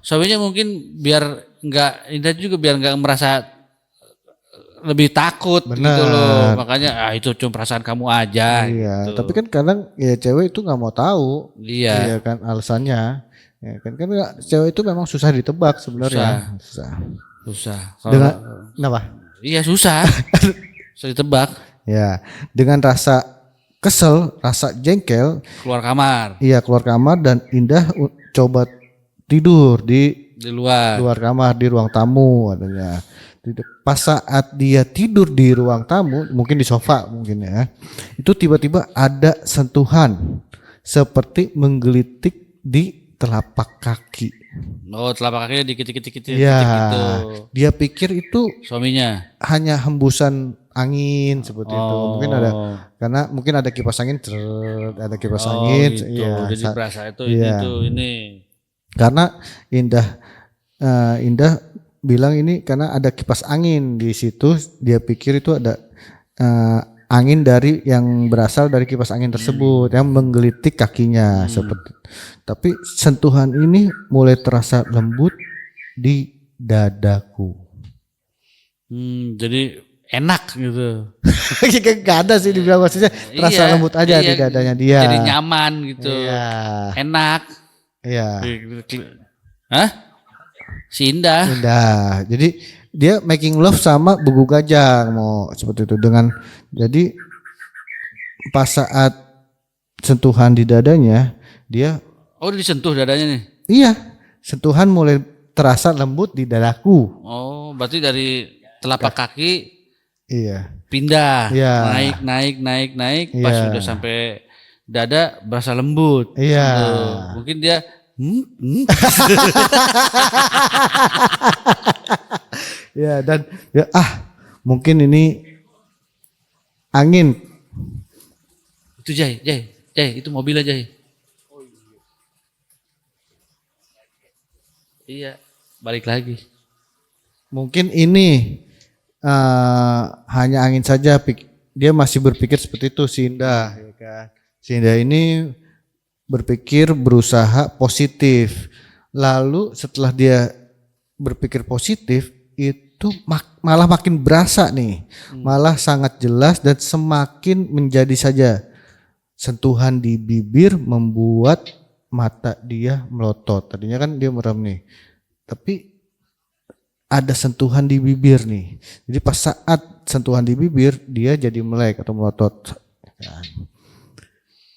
Speaker 3: suaminya mungkin biar nggak Indah juga biar nggak merasa lebih takut gitu
Speaker 1: Benar.
Speaker 3: loh. Makanya itu cuma perasaan kamu aja.
Speaker 1: iya.
Speaker 3: gitu.
Speaker 1: Tapi kan kadang ya cewek itu nggak mau tahu.
Speaker 3: Iya.
Speaker 1: Iya kan alasannya. Ya kan cewek itu memang susah ditebak sebenarnya.
Speaker 3: Susah.
Speaker 1: Dengan kenapa?
Speaker 3: Iya susah. Susah ditebak.
Speaker 1: Ya, dengan rasa kesel, rasa jengkel,
Speaker 3: Keluar kamar.
Speaker 1: iya keluar kamar dan Indah coba tidur di
Speaker 3: Di luar.
Speaker 1: kamar di ruang tamu katanya. Pas saat dia tidur di ruang tamu, mungkin di sofa mungkin ya, itu tiba-tiba ada sentuhan seperti menggelitik di telapak kaki.
Speaker 3: Oh, telapak kakinya dikit-dikit
Speaker 1: Iya,
Speaker 3: gitu.
Speaker 1: dia pikir itu
Speaker 3: Suaminya.
Speaker 1: hanya hembusan angin seperti itu. Mungkin ada
Speaker 3: Oh.
Speaker 1: karena mungkin ada kipas angin, ada kipas angin.
Speaker 3: Gitu.
Speaker 1: Iya,
Speaker 3: Jadi berasa itu
Speaker 1: iya.
Speaker 3: ini.
Speaker 1: Karena Indah bilang ini karena ada kipas angin di situ, dia pikir itu ada angin yang berasal dari kipas angin tersebut yang menggelitik kakinya seperti. Tapi sentuhan ini mulai terasa lembut di dadaku.
Speaker 3: Jadi enak gitu.
Speaker 1: Gak ada sih dibilang, maksudnya terasa
Speaker 3: Iya,
Speaker 1: lembut aja di dadanya dia.
Speaker 3: Jadi nyaman gitu.
Speaker 1: Iya.
Speaker 3: Enak.
Speaker 1: Iya.
Speaker 3: Hah? Si Indah.
Speaker 1: Jadi dia making love sama Bugu Gajang mau seperti itu jadi pas saat sentuhan di dadanya dia
Speaker 3: Oh, udah disentuh dadanya nih.
Speaker 1: iya sentuhan mulai terasa lembut di dadaku.
Speaker 3: Oh, berarti dari telapak kaki
Speaker 1: Iya.
Speaker 3: pindah,
Speaker 1: Iya.
Speaker 3: naik,
Speaker 1: Iya.
Speaker 3: pas sudah sampai dada berasa lembut.
Speaker 1: Iya.
Speaker 3: Tuh, mungkin dia
Speaker 1: Ya, dan ya, mungkin ini angin.
Speaker 3: itu Jai, itu mobilnya Jai. Iya, balik lagi.
Speaker 1: Mungkin ini hanya angin saja. Dia masih berpikir seperti itu si Indah, ya kan? Si Indah ini berpikir berusaha positif. Lalu setelah dia berpikir positif itu malah makin berasa nih. Malah sangat jelas dan semakin menjadi saja. Sentuhan di bibir membuat mata dia melotot. Tadinya kan dia merem nih. Tapi ada sentuhan di bibir nih. Jadi pas saat sentuhan di bibir dia jadi melek atau melotot.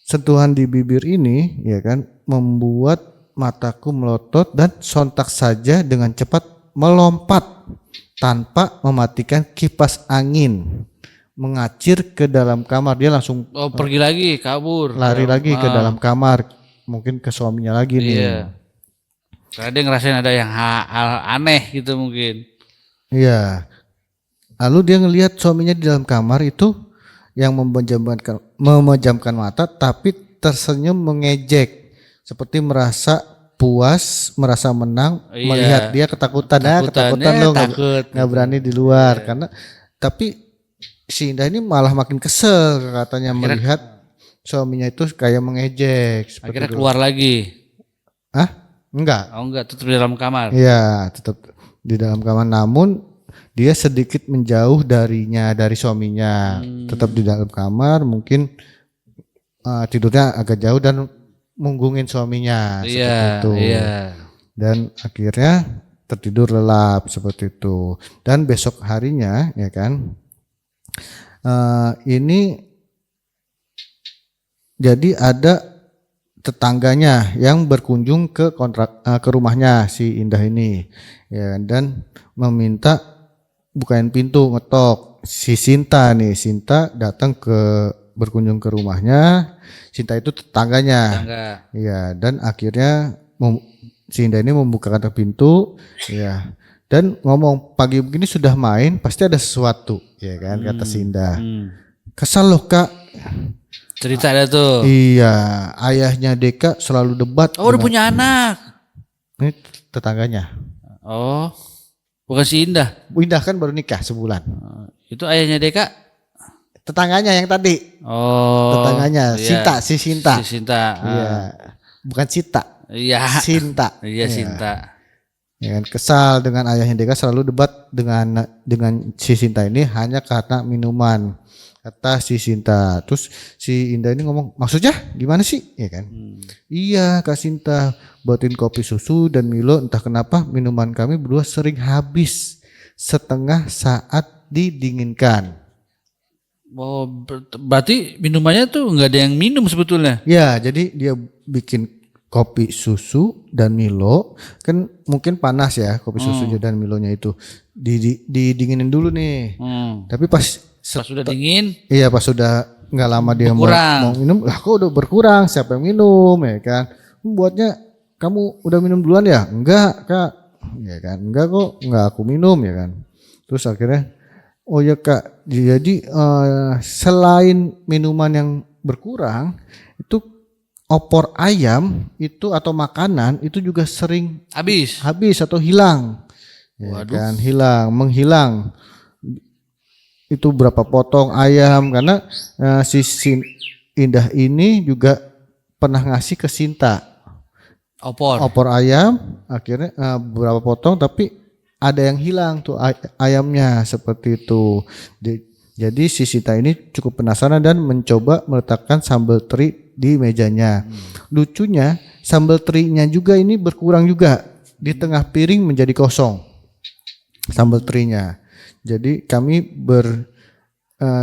Speaker 1: Sentuhan di bibir ini ya kan membuat mataku melotot dan sontak saja dengan cepat melompat tanpa mematikan kipas angin. Mengacir ke dalam kamar. Dia langsung
Speaker 3: pergi lagi, kabur.
Speaker 1: lari lagi ke dalam kamar. Mungkin ke suaminya lagi nih.
Speaker 3: Iya. Karena dia ngerasain ada yang hal aneh gitu mungkin.
Speaker 1: Iya. Lalu dia ngelihat suaminya di dalam kamar itu yang memejamkan mata tapi tersenyum mengejek seperti merasa puas, merasa menang, melihat dia ketakutan lo nggak berani di luar karena tapi si Indah ini malah makin kesel katanya melihat suaminya itu kayak mengejek.
Speaker 3: Akhirnya keluar lagi.
Speaker 1: Enggak.
Speaker 3: Oh enggak, tetap di dalam kamar.
Speaker 1: Iya, tetap di dalam kamar. Namun dia sedikit menjauh dari suaminya. Tetap di dalam kamar, mungkin tidurnya agak jauh dan munggungin suaminya seperti itu. Iya. Dan akhirnya tertidur lelap seperti itu. Dan besok harinya, ya kan, ini jadi ada tetangganya yang berkunjung ke rumahnya si Indah ini ya dan meminta bukain pintu, ngetok. Si Sinta datang berkunjung ke rumahnya. Sinta itu tetangganya. Iya, dan akhirnya si Indah ini membukakan pintu ya dan ngomong, pagi begini sudah main pasti ada sesuatu ya kan, kata si Indah. Kesal loh Kak.
Speaker 3: Cerita ada tuh.
Speaker 1: Iya, ayahnya Deka selalu debat.
Speaker 3: Oh, udah punya anak.
Speaker 1: Ini tetangganya.
Speaker 3: Oh, bukan si Indah.
Speaker 1: Indah kan baru nikah sebulan.
Speaker 3: Itu ayahnya Deka?
Speaker 1: Tetangganya yang tadi.
Speaker 3: Oh.
Speaker 1: Tetangganya,
Speaker 3: iya.
Speaker 1: Si Sinta.
Speaker 3: Si Sinta.
Speaker 1: Iya. Bukan Sita.
Speaker 3: Iya.
Speaker 1: Sinta.
Speaker 3: Iya, Sinta.
Speaker 1: Ya kan, kesal dengan ayahnya Deka selalu debat dengan si Sinta ini hanya karena minuman. Kata si Sinta. Terus si Indah ini ngomong, maksudnya gimana sih? Ya kan? Iya Kak Sinta, buatin kopi susu dan Milo, entah kenapa minuman kami berdua sering habis setengah saat didinginkan.
Speaker 3: Oh, berarti minumannya tuh nggak ada yang minum sebetulnya?
Speaker 1: Ya, jadi dia bikin kopi susu dan Milo, kan mungkin panas ya kopi susunya dan Milonya itu didinginin dulu nih. Tapi pas
Speaker 3: sudah dingin,
Speaker 1: iya pas sudah nggak lama dia mau minum, lah kok udah berkurang, siapa yang minum ya kan? Buatnya kamu udah minum duluan ya? Enggak Kak, ya kan? Enggak kok, enggak aku minum ya kan? Terus akhirnya, oh ya Kak, jadi selain minuman yang berkurang, itu opor ayam itu atau makanan itu juga sering habis atau hilang, ya kan? Menghilang. Itu berapa potong ayam karena si Indah ini juga pernah ngasih ke Sinta opor ayam, akhirnya berapa potong tapi ada yang hilang tuh ayamnya seperti itu. Jadi si Sinta ini cukup penasaran dan mencoba meletakkan sambal teri di mejanya. Lucunya sambal terinya juga ini berkurang juga, di tengah piring menjadi kosong sambal terinya. Jadi kami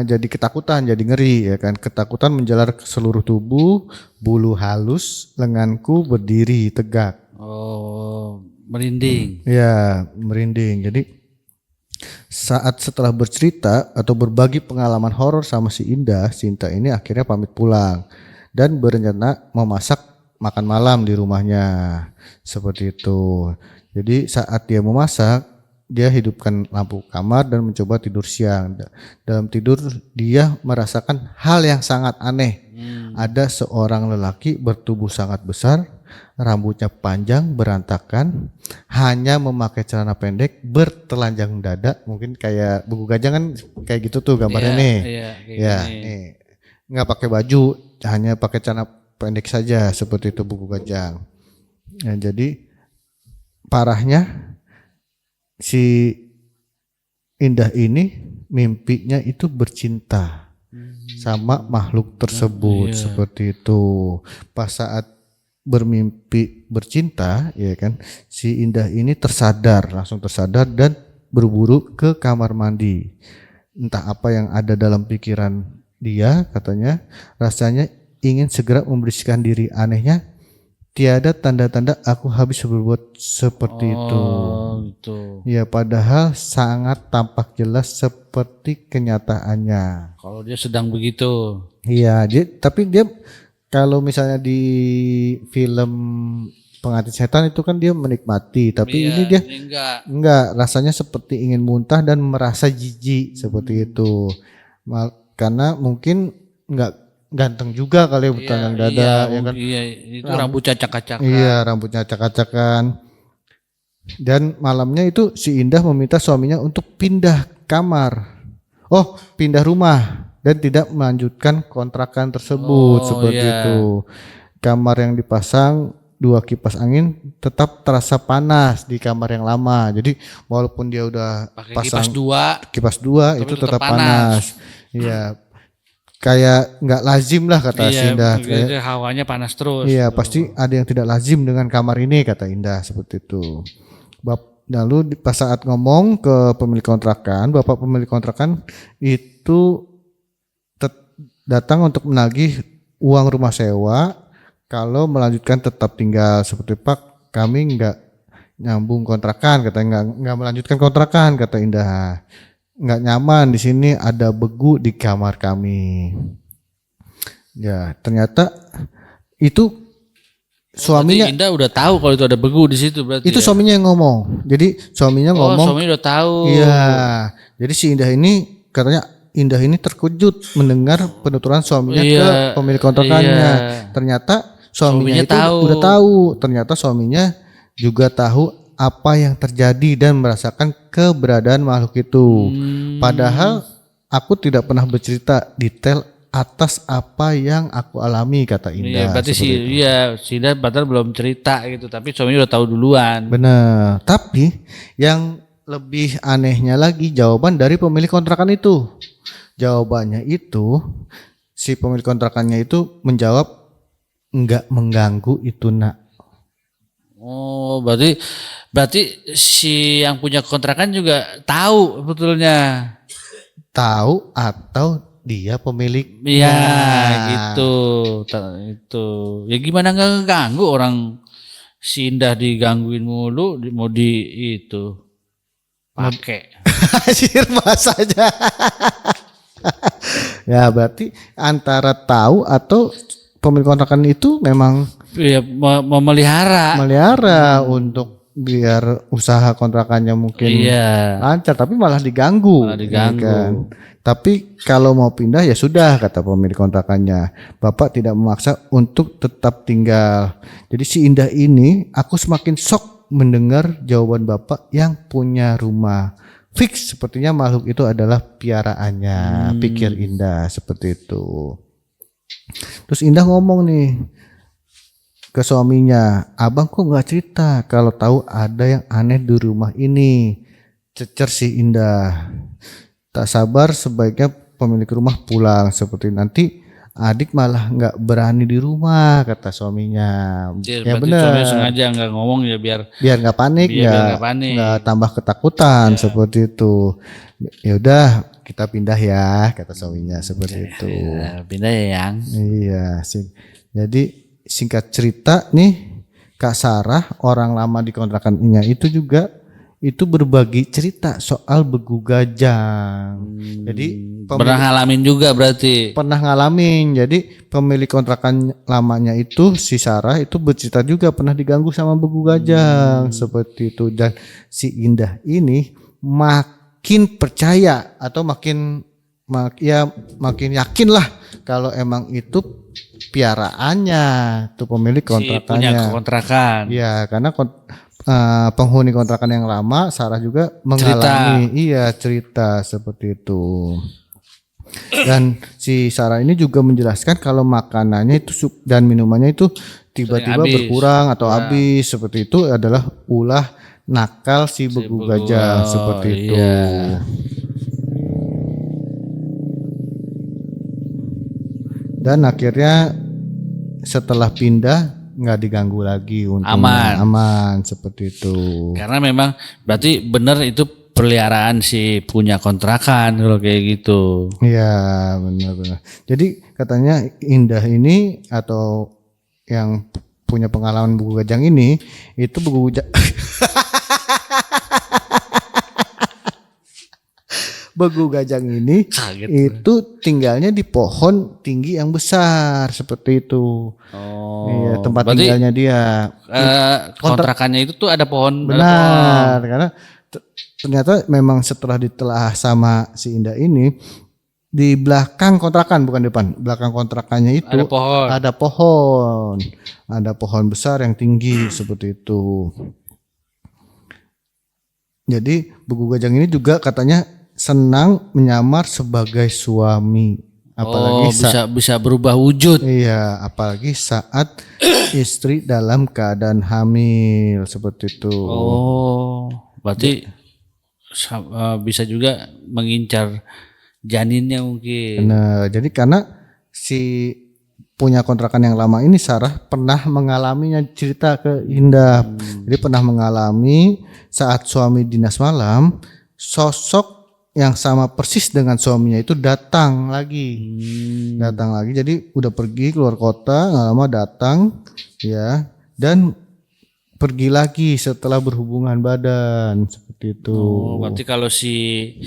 Speaker 1: jadi ketakutan, jadi ngeri ya kan. Ketakutan menjalar ke seluruh tubuh, bulu halus lenganku berdiri tegak.
Speaker 3: Oh, merinding.
Speaker 1: Ya, merinding. Jadi saat setelah bercerita atau berbagi pengalaman horor sama si Indah, si Inta ini akhirnya pamit pulang dan berencana memasak makan malam di rumahnya. Seperti itu. Jadi saat dia memasak, dia hidupkan lampu kamar dan mencoba tidur siang. Dalam tidur dia merasakan hal yang sangat aneh. Ada seorang lelaki bertubuh sangat besar, rambutnya panjang berantakan, hanya memakai celana pendek bertelanjang dada, mungkin kayak buku gajah kan kayak gitu tuh gambarnya nih.
Speaker 3: Iya, kayak
Speaker 1: Ya,
Speaker 3: gini.
Speaker 1: nih. Nggak pakai baju, hanya pakai celana pendek saja seperti itu buku gajah. Ya, jadi parahnya si Indah ini mimpinya itu bercinta sama makhluk tersebut seperti itu. Pas saat bermimpi bercinta, ya kan, si Indah ini langsung tersadar dan berburu ke kamar mandi. Entah apa yang ada dalam pikiran dia, katanya rasanya ingin segera membersihkan diri. Anehnya tiada tanda-tanda aku habis berbuat seperti itu.
Speaker 3: Oh, gitu.
Speaker 1: Ya, padahal sangat tampak jelas seperti kenyataannya.
Speaker 3: Kalau dia sedang begitu.
Speaker 1: Iya, tapi dia kalau misalnya di film Pengantin Setan itu kan dia menikmati, tapi
Speaker 3: Iya,
Speaker 1: ini dia
Speaker 3: enggak.
Speaker 1: rasanya seperti ingin muntah dan merasa jijik seperti itu. Karena mungkin nggak ganteng juga kali ya bertelanjang dada, ya kan?
Speaker 3: Iya, itu rambut cacak-cacak.
Speaker 1: Iya, rambutnya acak-acakan. Dan malamnya itu si Indah meminta suaminya untuk pindah kamar. Pindah rumah dan tidak melanjutkan kontrakan tersebut seperti itu. Kamar yang dipasang 2 kipas angin tetap terasa panas di kamar yang lama. Jadi walaupun dia udah
Speaker 3: Pakai
Speaker 1: pasang
Speaker 3: kipas 2,
Speaker 1: kipas 2
Speaker 3: tapi
Speaker 1: itu
Speaker 3: tetap
Speaker 1: tetap panas. Iya. Kayak nggak lazim lah kata si Indah.
Speaker 3: Iya, hawanya panas terus.
Speaker 1: Iya, pasti ada yang tidak lazim dengan kamar ini kata Indah seperti itu. Lalu pas saat ngomong ke pemilik kontrakan, bapak pemilik kontrakan itu datang untuk menagih uang rumah sewa. Kalau melanjutkan tetap tinggal seperti Pak, kami nggak nyambung kontrakan, katanya nggak melanjutkan kontrakan kata Indah. Nggak nyaman di sini, ada begu di kamar kami. Ya, ternyata itu suaminya.
Speaker 3: Indah udah tahu kalau itu ada begu di situ berarti.
Speaker 1: Itu suaminya yang ngomong. Jadi suaminya ngomong.
Speaker 3: Suaminya udah tahu.
Speaker 1: Iya. Jadi si Indah ini katanya Indah ini terkejut mendengar penuturan suaminya ke pemilik kontrakannya. Ternyata suaminya itu udah tahu. Ternyata suaminya juga tahu apa yang terjadi dan merasakan keberadaan makhluk itu. Padahal aku tidak pernah bercerita detail atas apa yang aku alami kata Indah.
Speaker 3: Iya, berarti si Indah padahal belum cerita gitu, tapi suaminya udah tahu duluan.
Speaker 1: Benar. Tapi yang lebih anehnya lagi jawaban dari pemilik kontrakan itu. Jawabannya itu si pemilik kontrakannya itu menjawab enggak mengganggu itu nak.
Speaker 3: Oh, berarti si yang punya kontrakan juga tahu sebetulnya.
Speaker 1: Tahu atau dia pemilik.
Speaker 3: Iya, gitu. Itu. Ya gimana nggak ganggu orang si Indah digangguin mulu mau itu pakai.
Speaker 1: Hasil saja. Ya berarti antara tahu atau pemilik kontrakan itu memang
Speaker 3: ya memelihara
Speaker 1: untuk biar usaha kontrakannya mungkin lancar, tapi malah diganggu. Ya kan? Tapi kalau mau pindah ya sudah kata pemilik kontrakannya. Bapak tidak memaksa untuk tetap tinggal. Jadi si Indah ini aku semakin shock mendengar jawaban bapak yang punya rumah. Fix sepertinya makhluk itu adalah piaraannya, pikir Indah seperti itu. Terus Indah ngomong nih ke suaminya, abang kok nggak cerita kalau tahu ada yang aneh di rumah ini. Cecer si Indah. Tak sabar sebaiknya pemilik rumah pulang, seperti nanti adik malah nggak berani di rumah kata suaminya. Ya benar.
Speaker 3: Suaminya sengaja nggak ngomong ya biar
Speaker 1: nggak panik, nggak tambah ketakutan seperti itu. Ya udah kita pindah ya kata suaminya seperti itu.
Speaker 3: Pindah ya yang.
Speaker 1: Iya sih. Jadi singkat cerita nih Kak Sarah, orang lama di kontrakannya itu juga itu berbagi cerita soal Begu Gajang. Jadi
Speaker 3: Pernah ngalamin juga berarti.
Speaker 1: pernah ngalamin. Jadi pemilik kontrakan lamanya itu si Sarah itu bercerita juga pernah diganggu sama Begu Gajang seperti itu. Dan si Indah ini makin percaya atau makin yakin lah kalau emang itu piaraannya tuh pemilik
Speaker 3: Si punya
Speaker 1: kontrakannya.
Speaker 3: kontrakan.
Speaker 1: Ya, karena penghuni kontrakan yang lama Sarah juga mengalami cerita seperti itu. Dan si Sarah ini juga menjelaskan kalau makanannya itu dan minumannya itu tiba-tiba
Speaker 3: habis.
Speaker 1: berkurang atau habis seperti itu adalah ulah nakal si Begu Gajang seperti itu.
Speaker 3: Iya.
Speaker 1: Dan akhirnya setelah pindah nggak diganggu lagi,
Speaker 3: Aman.
Speaker 1: aman seperti itu.
Speaker 3: Karena memang berarti benar itu peliharaan si punya kontrakan kalau kayak gitu.
Speaker 1: Iya, benar-benar. Jadi katanya Indah ini atau yang punya pengalaman Begu Gajang ini itu Begu Gajang Begu Gajang ini
Speaker 3: Kaget.
Speaker 1: itu tinggalnya di pohon tinggi yang besar seperti itu.
Speaker 3: Oh.
Speaker 1: Iya, tempat
Speaker 3: berarti,
Speaker 1: tinggalnya dia.
Speaker 3: kontrakannya itu tuh ada pohon.
Speaker 1: Benar, karena ternyata memang setelah ditelaah sama si Indah ini di belakang kontrakan, bukan depan, belakang kontrakannya itu ada pohon besar yang tinggi seperti itu. Jadi Begu Gajang ini juga katanya senang menyamar sebagai suami, apalagi
Speaker 3: bisa berubah wujud.
Speaker 1: Iya, apalagi saat istri dalam keadaan hamil seperti itu.
Speaker 3: Oh, berarti bisa juga mengincar janinnya mungkin.
Speaker 1: Benar. Jadi karena si punya kontrakan yang lama ini Sarah pernah mengalaminya, cerita ke Indah. Jadi pernah mengalami saat suami dinas malam, sosok yang sama persis dengan suaminya itu datang lagi. Jadi udah pergi keluar kota, nggak lama datang ya, dan pergi lagi setelah berhubungan badan seperti itu.
Speaker 3: Oh, berarti kalau si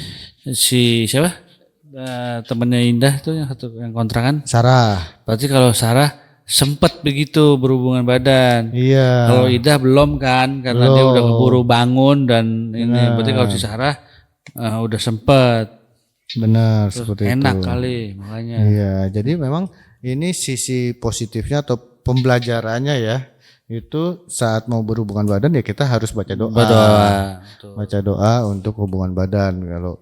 Speaker 3: siapa? Temennya Indah tuh yang satu yang kontrakan.
Speaker 1: Sarah.
Speaker 3: Berarti kalau Sarah sempat begitu berhubungan badan.
Speaker 1: Iya.
Speaker 3: Kalau Indah belum kan karena dia udah keburu bangun dan ini. Berarti kalau si Sarah udah sempet.
Speaker 1: Benar seperti
Speaker 3: Enak
Speaker 1: itu.
Speaker 3: kali makanya.
Speaker 1: Iya, jadi memang ini sisi positifnya atau pembelajarannya ya. Itu saat mau berhubungan badan ya kita harus baca doa.
Speaker 3: Betul.
Speaker 1: Baca doa untuk hubungan badan kalau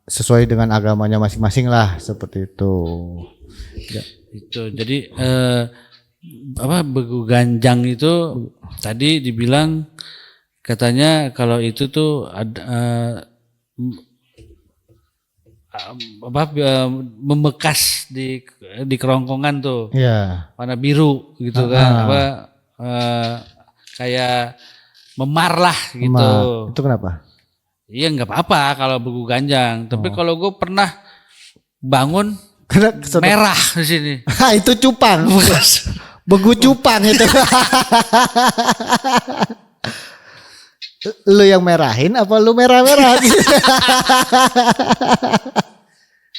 Speaker 1: sesuai dengan agamanya masing-masing lah seperti itu. Ya.
Speaker 3: Itu jadi Begu Gajang itu tadi dibilang katanya kalau itu tuh ada membekas di kerongkongan tuh.
Speaker 1: Iya.
Speaker 3: Warna biru gitu kan kayak memar lah gitu.
Speaker 1: Itu kenapa?
Speaker 3: Iya nggak apa-apa kalau Begu Gajang, tapi kalau gue pernah bangun merah di sini.
Speaker 1: Itu cupang. Begu cupang itu. Lu yang merahin apa lu merah-merah?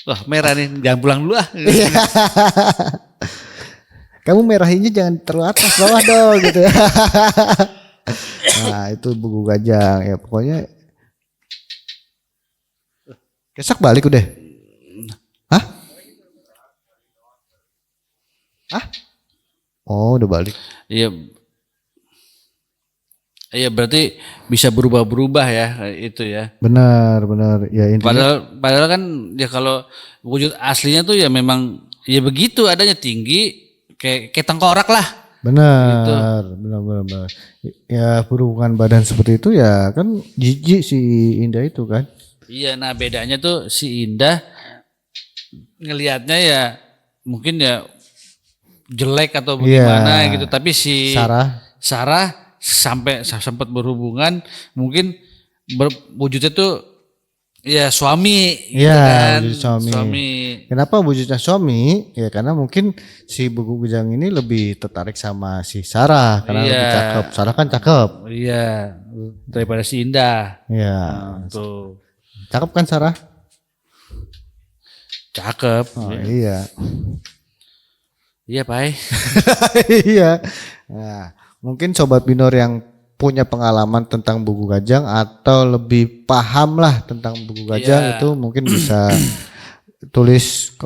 Speaker 3: Wah merah nih, jangan pulang dulu ah.
Speaker 1: Kamu merahinnya jangan terlalu atas bawah dong gitu. Nah itu Begu Gajang ya pokoknya. Kesak balik udah. Hah? Oh udah balik.
Speaker 3: Iya. Iya berarti bisa berubah-berubah ya itu ya.
Speaker 1: Benar ya intinya.
Speaker 3: Padahal kan ya kalau wujud aslinya tuh ya memang ya begitu adanya tinggi kayak tengkorak lah.
Speaker 1: Benar. Ya berhubungan badan seperti itu ya kan jijik si Indah itu kan.
Speaker 3: Iya, nah bedanya tuh si Indah ngelihatnya ya mungkin ya jelek atau bagaimana gitu, tapi si Sarah sampai sempat berhubungan mungkin wujudnya tuh Iya, suami gitu
Speaker 1: Iya,
Speaker 3: kan.
Speaker 1: wujud suami.
Speaker 3: Suami.
Speaker 1: Kenapa wujudnya suami? Ya karena mungkin si Buku Gajang ini lebih tertarik sama si Sarah karena
Speaker 3: Iya.
Speaker 1: lebih cakep. Sarah kan cakep.
Speaker 3: Iya, daripada si Indah.
Speaker 1: Iya.
Speaker 3: Tuh.
Speaker 1: Cakep kan Sarah?
Speaker 3: Cakep.
Speaker 1: Oh, iya.
Speaker 3: Iya, Pai.
Speaker 1: Iya. Nah, mungkin Sobat Binor yang punya pengalaman tentang buku Gajang atau lebih paham lah tentang buku Gajang
Speaker 3: Iya.
Speaker 1: itu mungkin bisa tulis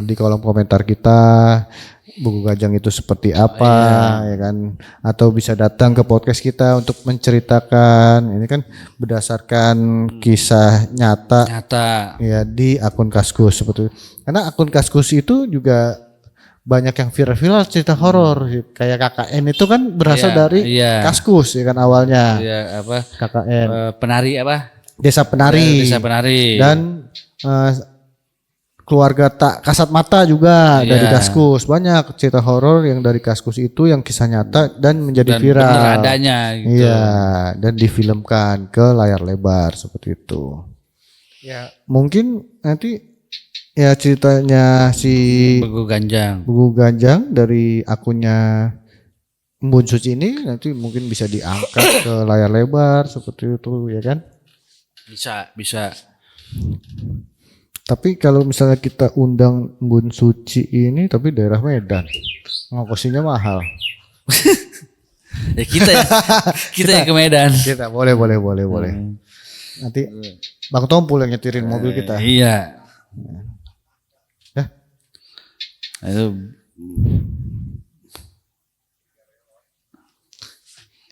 Speaker 1: di kolom komentar kita buku Gajang itu seperti apa ya kan, atau bisa datang ke podcast kita untuk menceritakan. Ini kan berdasarkan kisah nyata
Speaker 3: Nyata.
Speaker 1: ya di akun Kaskus seperti itu. Karena akun Kaskus itu juga banyak yang viral-viral cerita horor kayak KKN itu kan berasal
Speaker 3: Iya,
Speaker 1: dari
Speaker 3: iya.
Speaker 1: Kaskus ya kan awalnya.
Speaker 3: Iya, apa?
Speaker 1: KKN
Speaker 3: Penari apa?
Speaker 1: Desa Penari
Speaker 3: Desa Penari.
Speaker 1: dan keluarga tak kasat mata juga
Speaker 3: Iya.
Speaker 1: dari Kaskus. Banyak cerita horor yang dari Kaskus itu yang kisah nyata dan menjadi
Speaker 3: dan
Speaker 1: viral.
Speaker 3: bener adanya gitu.
Speaker 1: Iya, dan difilmkan ke layar lebar seperti itu. Ya, mungkin nanti ya ceritanya si
Speaker 3: Buku Ganjang.
Speaker 1: Buku Gajang dari akunnya Embun Suci ini nanti mungkin bisa diangkat ke layar lebar seperti itu ya kan.
Speaker 3: Bisa.
Speaker 1: Tapi kalau misalnya kita undang Embun Suci ini tapi daerah Medan, ngokosinya mahal.
Speaker 3: Ya kita yang ke Medan.
Speaker 1: Kita boleh. Nanti Bang Tompul yang nyetirin mobil kita.
Speaker 3: Iya.
Speaker 1: Ya.
Speaker 3: Itu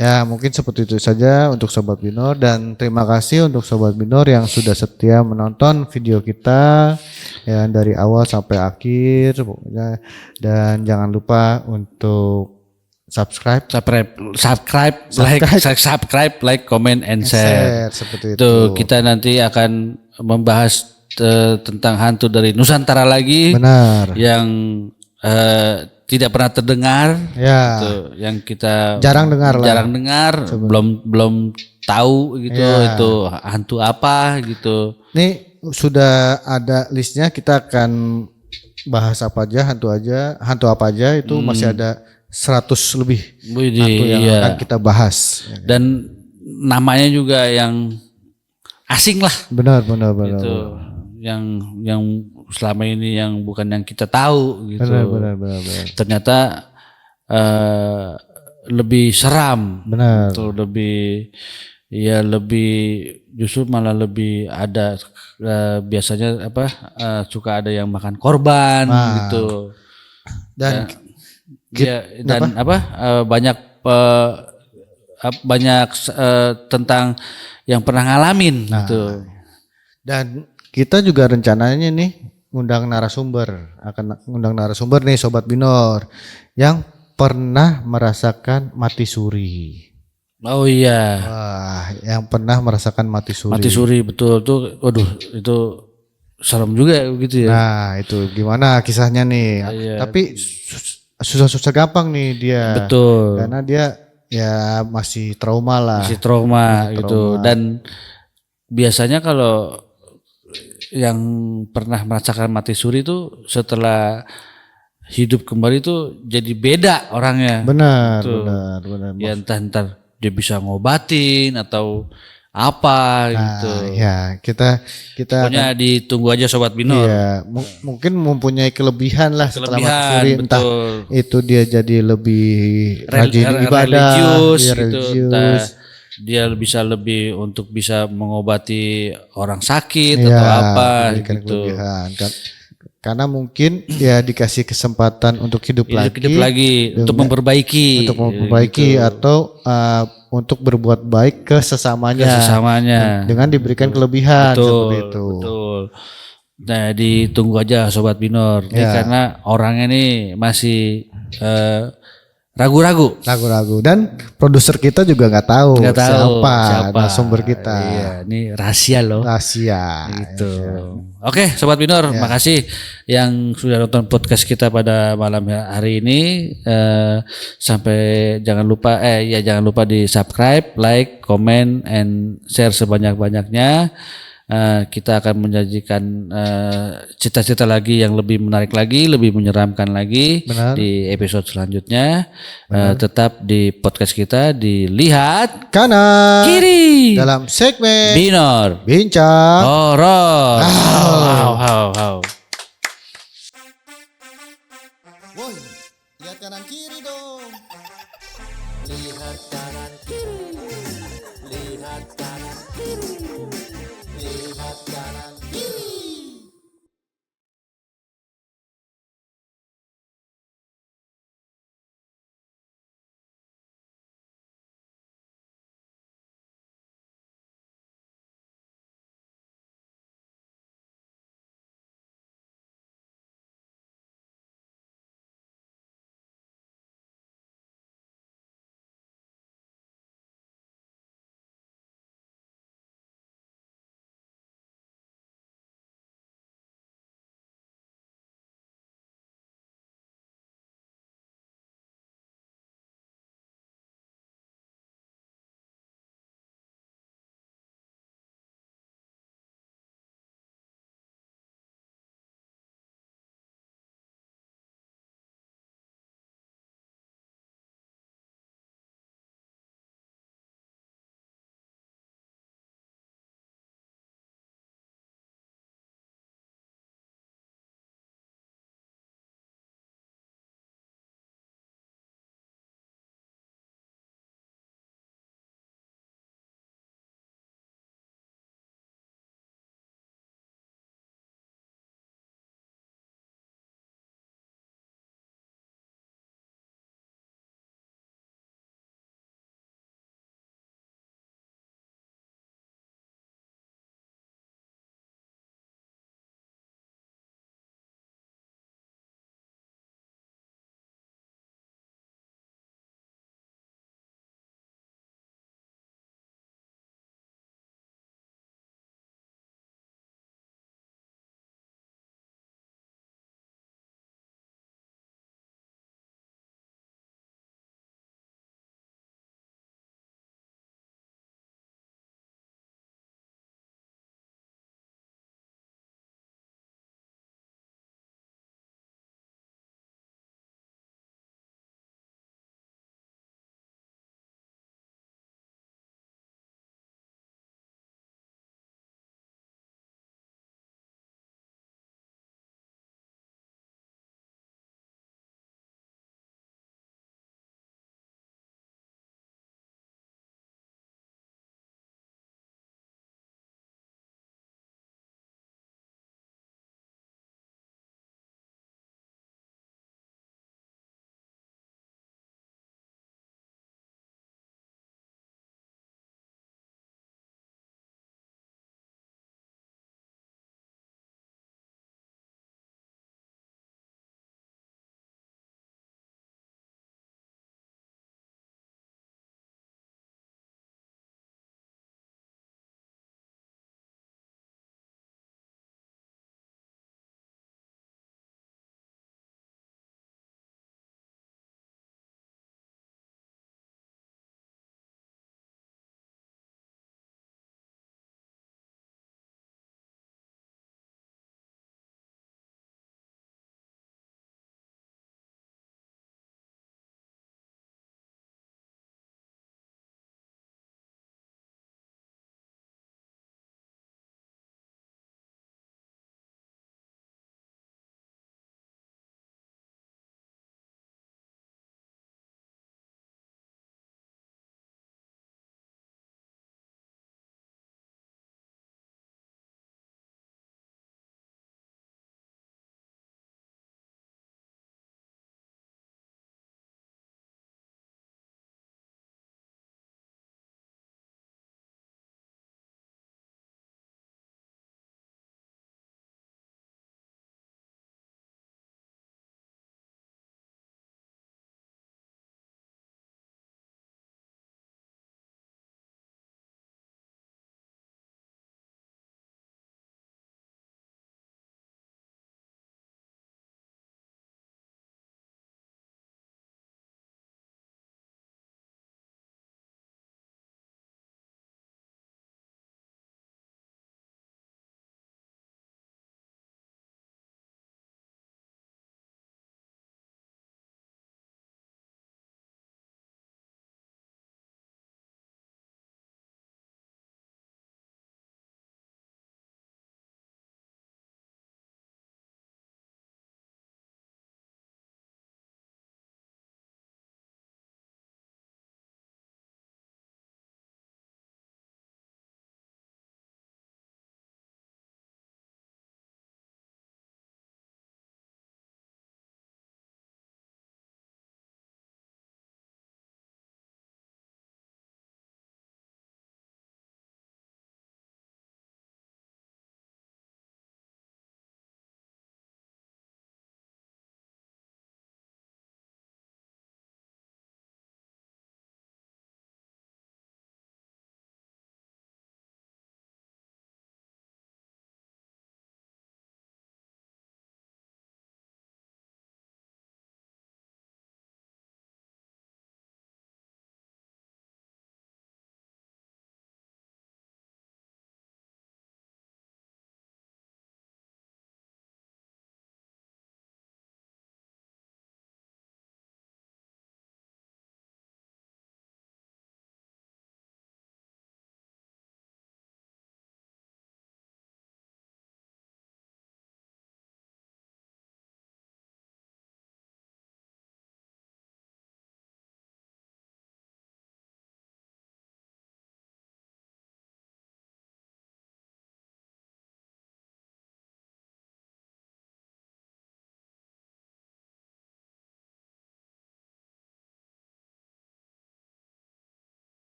Speaker 1: Ya mungkin seperti itu saja untuk Sobat Binor, dan terima kasih untuk Sobat Binor yang sudah setia menonton video kita ya dari awal sampai akhir pokoknya, dan jangan lupa untuk subscribe,
Speaker 3: like, comment, and share.
Speaker 1: seperti itu.
Speaker 3: Itu kita nanti akan membahas tentang hantu dari Nusantara lagi.
Speaker 1: Benar.
Speaker 3: Yang tidak pernah terdengar.
Speaker 1: Ya.
Speaker 3: Itu yang kita
Speaker 1: Jarang dengar lah.
Speaker 3: Jarang dengar, belum tahu gitu
Speaker 1: Ya.
Speaker 3: itu hantu apa gitu.
Speaker 1: Ini sudah ada listnya, kita akan bahas apa aja, hantu apa aja itu masih ada 100 lebih
Speaker 3: Widih,
Speaker 1: hantu yang
Speaker 3: iya.
Speaker 1: akan kita bahas.
Speaker 3: Dan namanya juga yang asing lah.
Speaker 1: Benar.
Speaker 3: Itu yang selama ini yang bukan yang kita tahu gitu.
Speaker 1: Benar.
Speaker 3: Ternyata lebih seram.
Speaker 1: Benar.
Speaker 3: Itu lebih justru malah lebih ada biasanya suka ada yang makan korban gitu.
Speaker 1: Dan
Speaker 3: Dan banyak tentang yang pernah ngalamin gitu.
Speaker 1: Dan kita juga rencananya nih akan ngundang narasumber nih Sobat Binor yang pernah merasakan mati suri.
Speaker 3: Oh iya.
Speaker 1: Wah, yang pernah merasakan mati suri.
Speaker 3: Mati suri betul tuh. Waduh, itu serem juga gitu ya.
Speaker 1: Nah, itu gimana kisahnya nih?
Speaker 3: Iya.
Speaker 1: Tapi susah-susah gampang nih dia.
Speaker 3: Betul.
Speaker 1: Karena dia ya masih trauma lah.
Speaker 3: Masih trauma gitu. Dan biasanya kalau yang pernah merasakan mati suri itu setelah hidup kembali itu jadi beda orangnya.
Speaker 1: Benar.
Speaker 3: Ya entar dia bisa ngobatin atau apa gitu.
Speaker 1: Ya, kita
Speaker 3: Pokoknya ditunggu aja Sobat Binor.
Speaker 1: Iya, mungkin mempunyai kelebihan lah setelah mati suri, entah
Speaker 3: betul.
Speaker 1: itu dia jadi lebih rajin ibadah,
Speaker 3: religius
Speaker 1: ya,
Speaker 3: gitu.
Speaker 1: religius.
Speaker 3: Entah dia bisa lebih untuk bisa mengobati orang sakit
Speaker 1: Iya,
Speaker 3: atau apa
Speaker 1: memberikan
Speaker 3: gitu.
Speaker 1: kelebihan. Karena mungkin ya dikasih kesempatan untuk hidup lagi
Speaker 3: untuk memperbaiki gitu.
Speaker 1: atau untuk berbuat baik ke sesamanya dengan diberikan kelebihan seperti itu.
Speaker 3: Betul. Nah, ditunggu aja Sobat Binor. Ini
Speaker 1: Ya.
Speaker 3: karena orangnya nih masih ragu-ragu.
Speaker 1: Dan produser kita juga nggak tahu, siapa narasumber kita.
Speaker 3: Iya, ini rahasia loh.
Speaker 1: Rahasia.
Speaker 3: Gitu. Oke, Sobat Binor, makasih yang sudah nonton podcast kita pada malam hari ini. Sampai jangan lupa di subscribe, like, comment, and share sebanyak-banyaknya. kita akan menjanjikan cerita-cerita lagi yang lebih menarik lagi, lebih menyeramkan lagi
Speaker 1: Benar.
Speaker 3: di episode selanjutnya. Tetap di podcast kita dilihat
Speaker 1: Kanan
Speaker 3: kiri
Speaker 1: dalam segmen
Speaker 3: Binor
Speaker 1: Bincang
Speaker 3: Horor. How.
Speaker 1: Woi, lihat kanan kiri dong.
Speaker 2: Lihat kanan kiri, lihat kanan kiri, lihat kanan kiri.